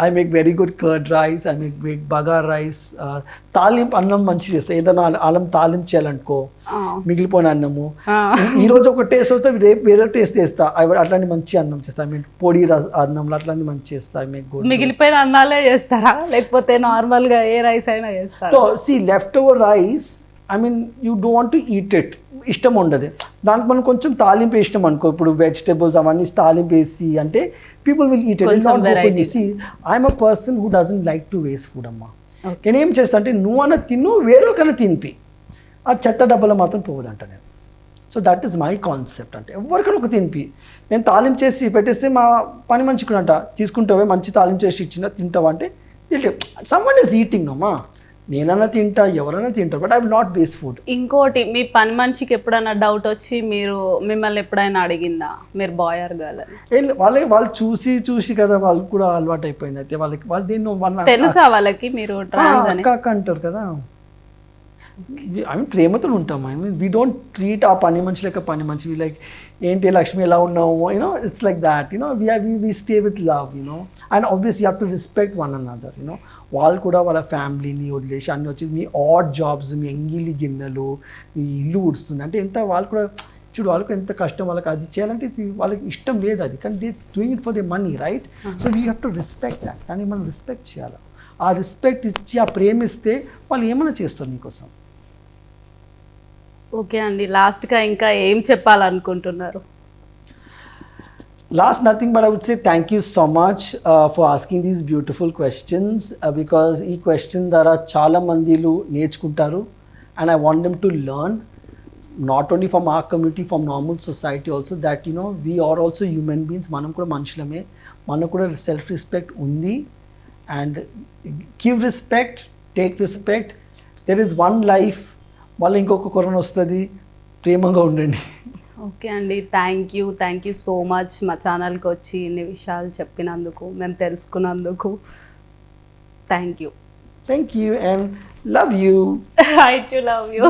I make very good curd rice. I make big bagar rice. తాలింపు అన్నం మంచి చేస్తాను. ఏదైనా అల్లం తాలింపు చేయాలనుకో, మిగిలిపోయిన అన్నము ఈరోజు ఒక టేస్ట్ వస్తే రేపు వేరే టేస్ట్ చేస్తా. అట్లాంటి మంచి అన్నం చేస్తా. ఐ మీన్ పొడి అన్నంలో అట్లాంటి మంచి చేస్తా. I make good. మిగిలిపోయిన అన్నాలే చేస్తారా లేకపోతే నార్మల్గా ఏ రైస్ అయినా చేస్తారా? So see leftover rice, I mean you don't want to eat it, ఇష్టం ఉండదు దానికి. మనం కొంచెం తాలింపు వేసినాం అనుకో, ఇప్పుడు వెజిటేబుల్స్ అవన్నీ తాలింపు వేసి అంటే people will eat it. Not go for you. See I'm a person who doesn't like to waste food అమ్మా. నేనేం చేస్తా అంటే నువ్వు అన్న తిను, వేరేకన్నా తినిపి, ఆ చెత్త డబ్బాలో మాత్రం పోవదంట నేను. So that is my concept. అంటే ఎవరికైనా ఒక తినిపి. నేను తాలింపు చేసి పెట్టేస్తే మా పని మంచిగా అంట, తీసుకుంటావే మంచి తాలింపు చేసి ఇచ్చిన తింటావా అంటే, సమ్వన్ ఈజ్ ఈటింగ్ నోమా. నేనన్నా తింటా, ఎవరైనా తింటారు, but I will not waste food. ఇంకోటి, మీ పని మనిషికి ఎప్పుడైనా డౌట్ వచ్చి మిమ్మల్ని ఎప్పుడైనా అడిగిందా మీరు బాయ్ ఆర్ గర్ల్ అని? వాళ్ళు చూసి కదా వాళ్ళకి కూడా అలవాటు అయిపోయింది. అయితే వాళ్ళు దీన్ని తెలుసా వాళ్ళకి మీరు ట్రాన్స్ అని? అక్క అంటారు కదా. ఐ మీన్ ప్రేమతో ఉంటాం. I mean we don't treat ఆ పని మనిషి లెక్క పని మనిషి. లైక్ ఏంటి లక్ష్మి ఎలా ఉన్నావు, you know it's like that. You know we stay with love, you know. And obviously you have to respect one another. You know వాళ్ళు కూడా వాళ్ళ ఫ్యామిలీని వదిలేసి అన్నీ వచ్చి మీ ఆడ్ జాబ్స్, మీ ఎంగిలి గిన్నెలు, మీ ఇల్లు ఉడుస్తుంది అంటే ఎంత, వాళ్ళు కూడా చూడు వాళ్ళకు ఎంత కష్టం, వాళ్ళకి అది చేయాలంటే వాళ్ళకి ఇష్టం లేదు అది, కానీ they doing it for the money, right? So we have to respect that. కానీ మనం రెస్పెక్ట్ చేయాలి. ఆ రెస్పెక్ట్ ఇచ్చి ఆ ప్రేమిస్తే వాళ్ళు ఏమైనా చేస్తారు నీకోసం. ఓకే అండి, లాస్ట్గా ఇంకా ఏం చెప్పాలనుకుంటున్నారు? Last, nothing but I would say thank you so much for asking these beautiful questions because ee question dara chaala mandilu నేర్చుకుంటారు, and I want them to learn not only from our community, from normal society also, that you know we are also human beings. మనం కూడా మనుషులమే, మనకు కూడా self respect ఉంది. And give respect, take respect. There is one life, మళ్ళీ ఇంకొక corona వస్తుంది. ప్రేమగా ఉండండి. ఓకే అండి, థ్యాంక్ యూ సో మచ్ మా ఛానల్కి వచ్చి ఇన్ని విషయాలు చెప్పినందుకు, మేము తెలుసుకున్నందుకు. Thank you. Thank you and love you. I too love you.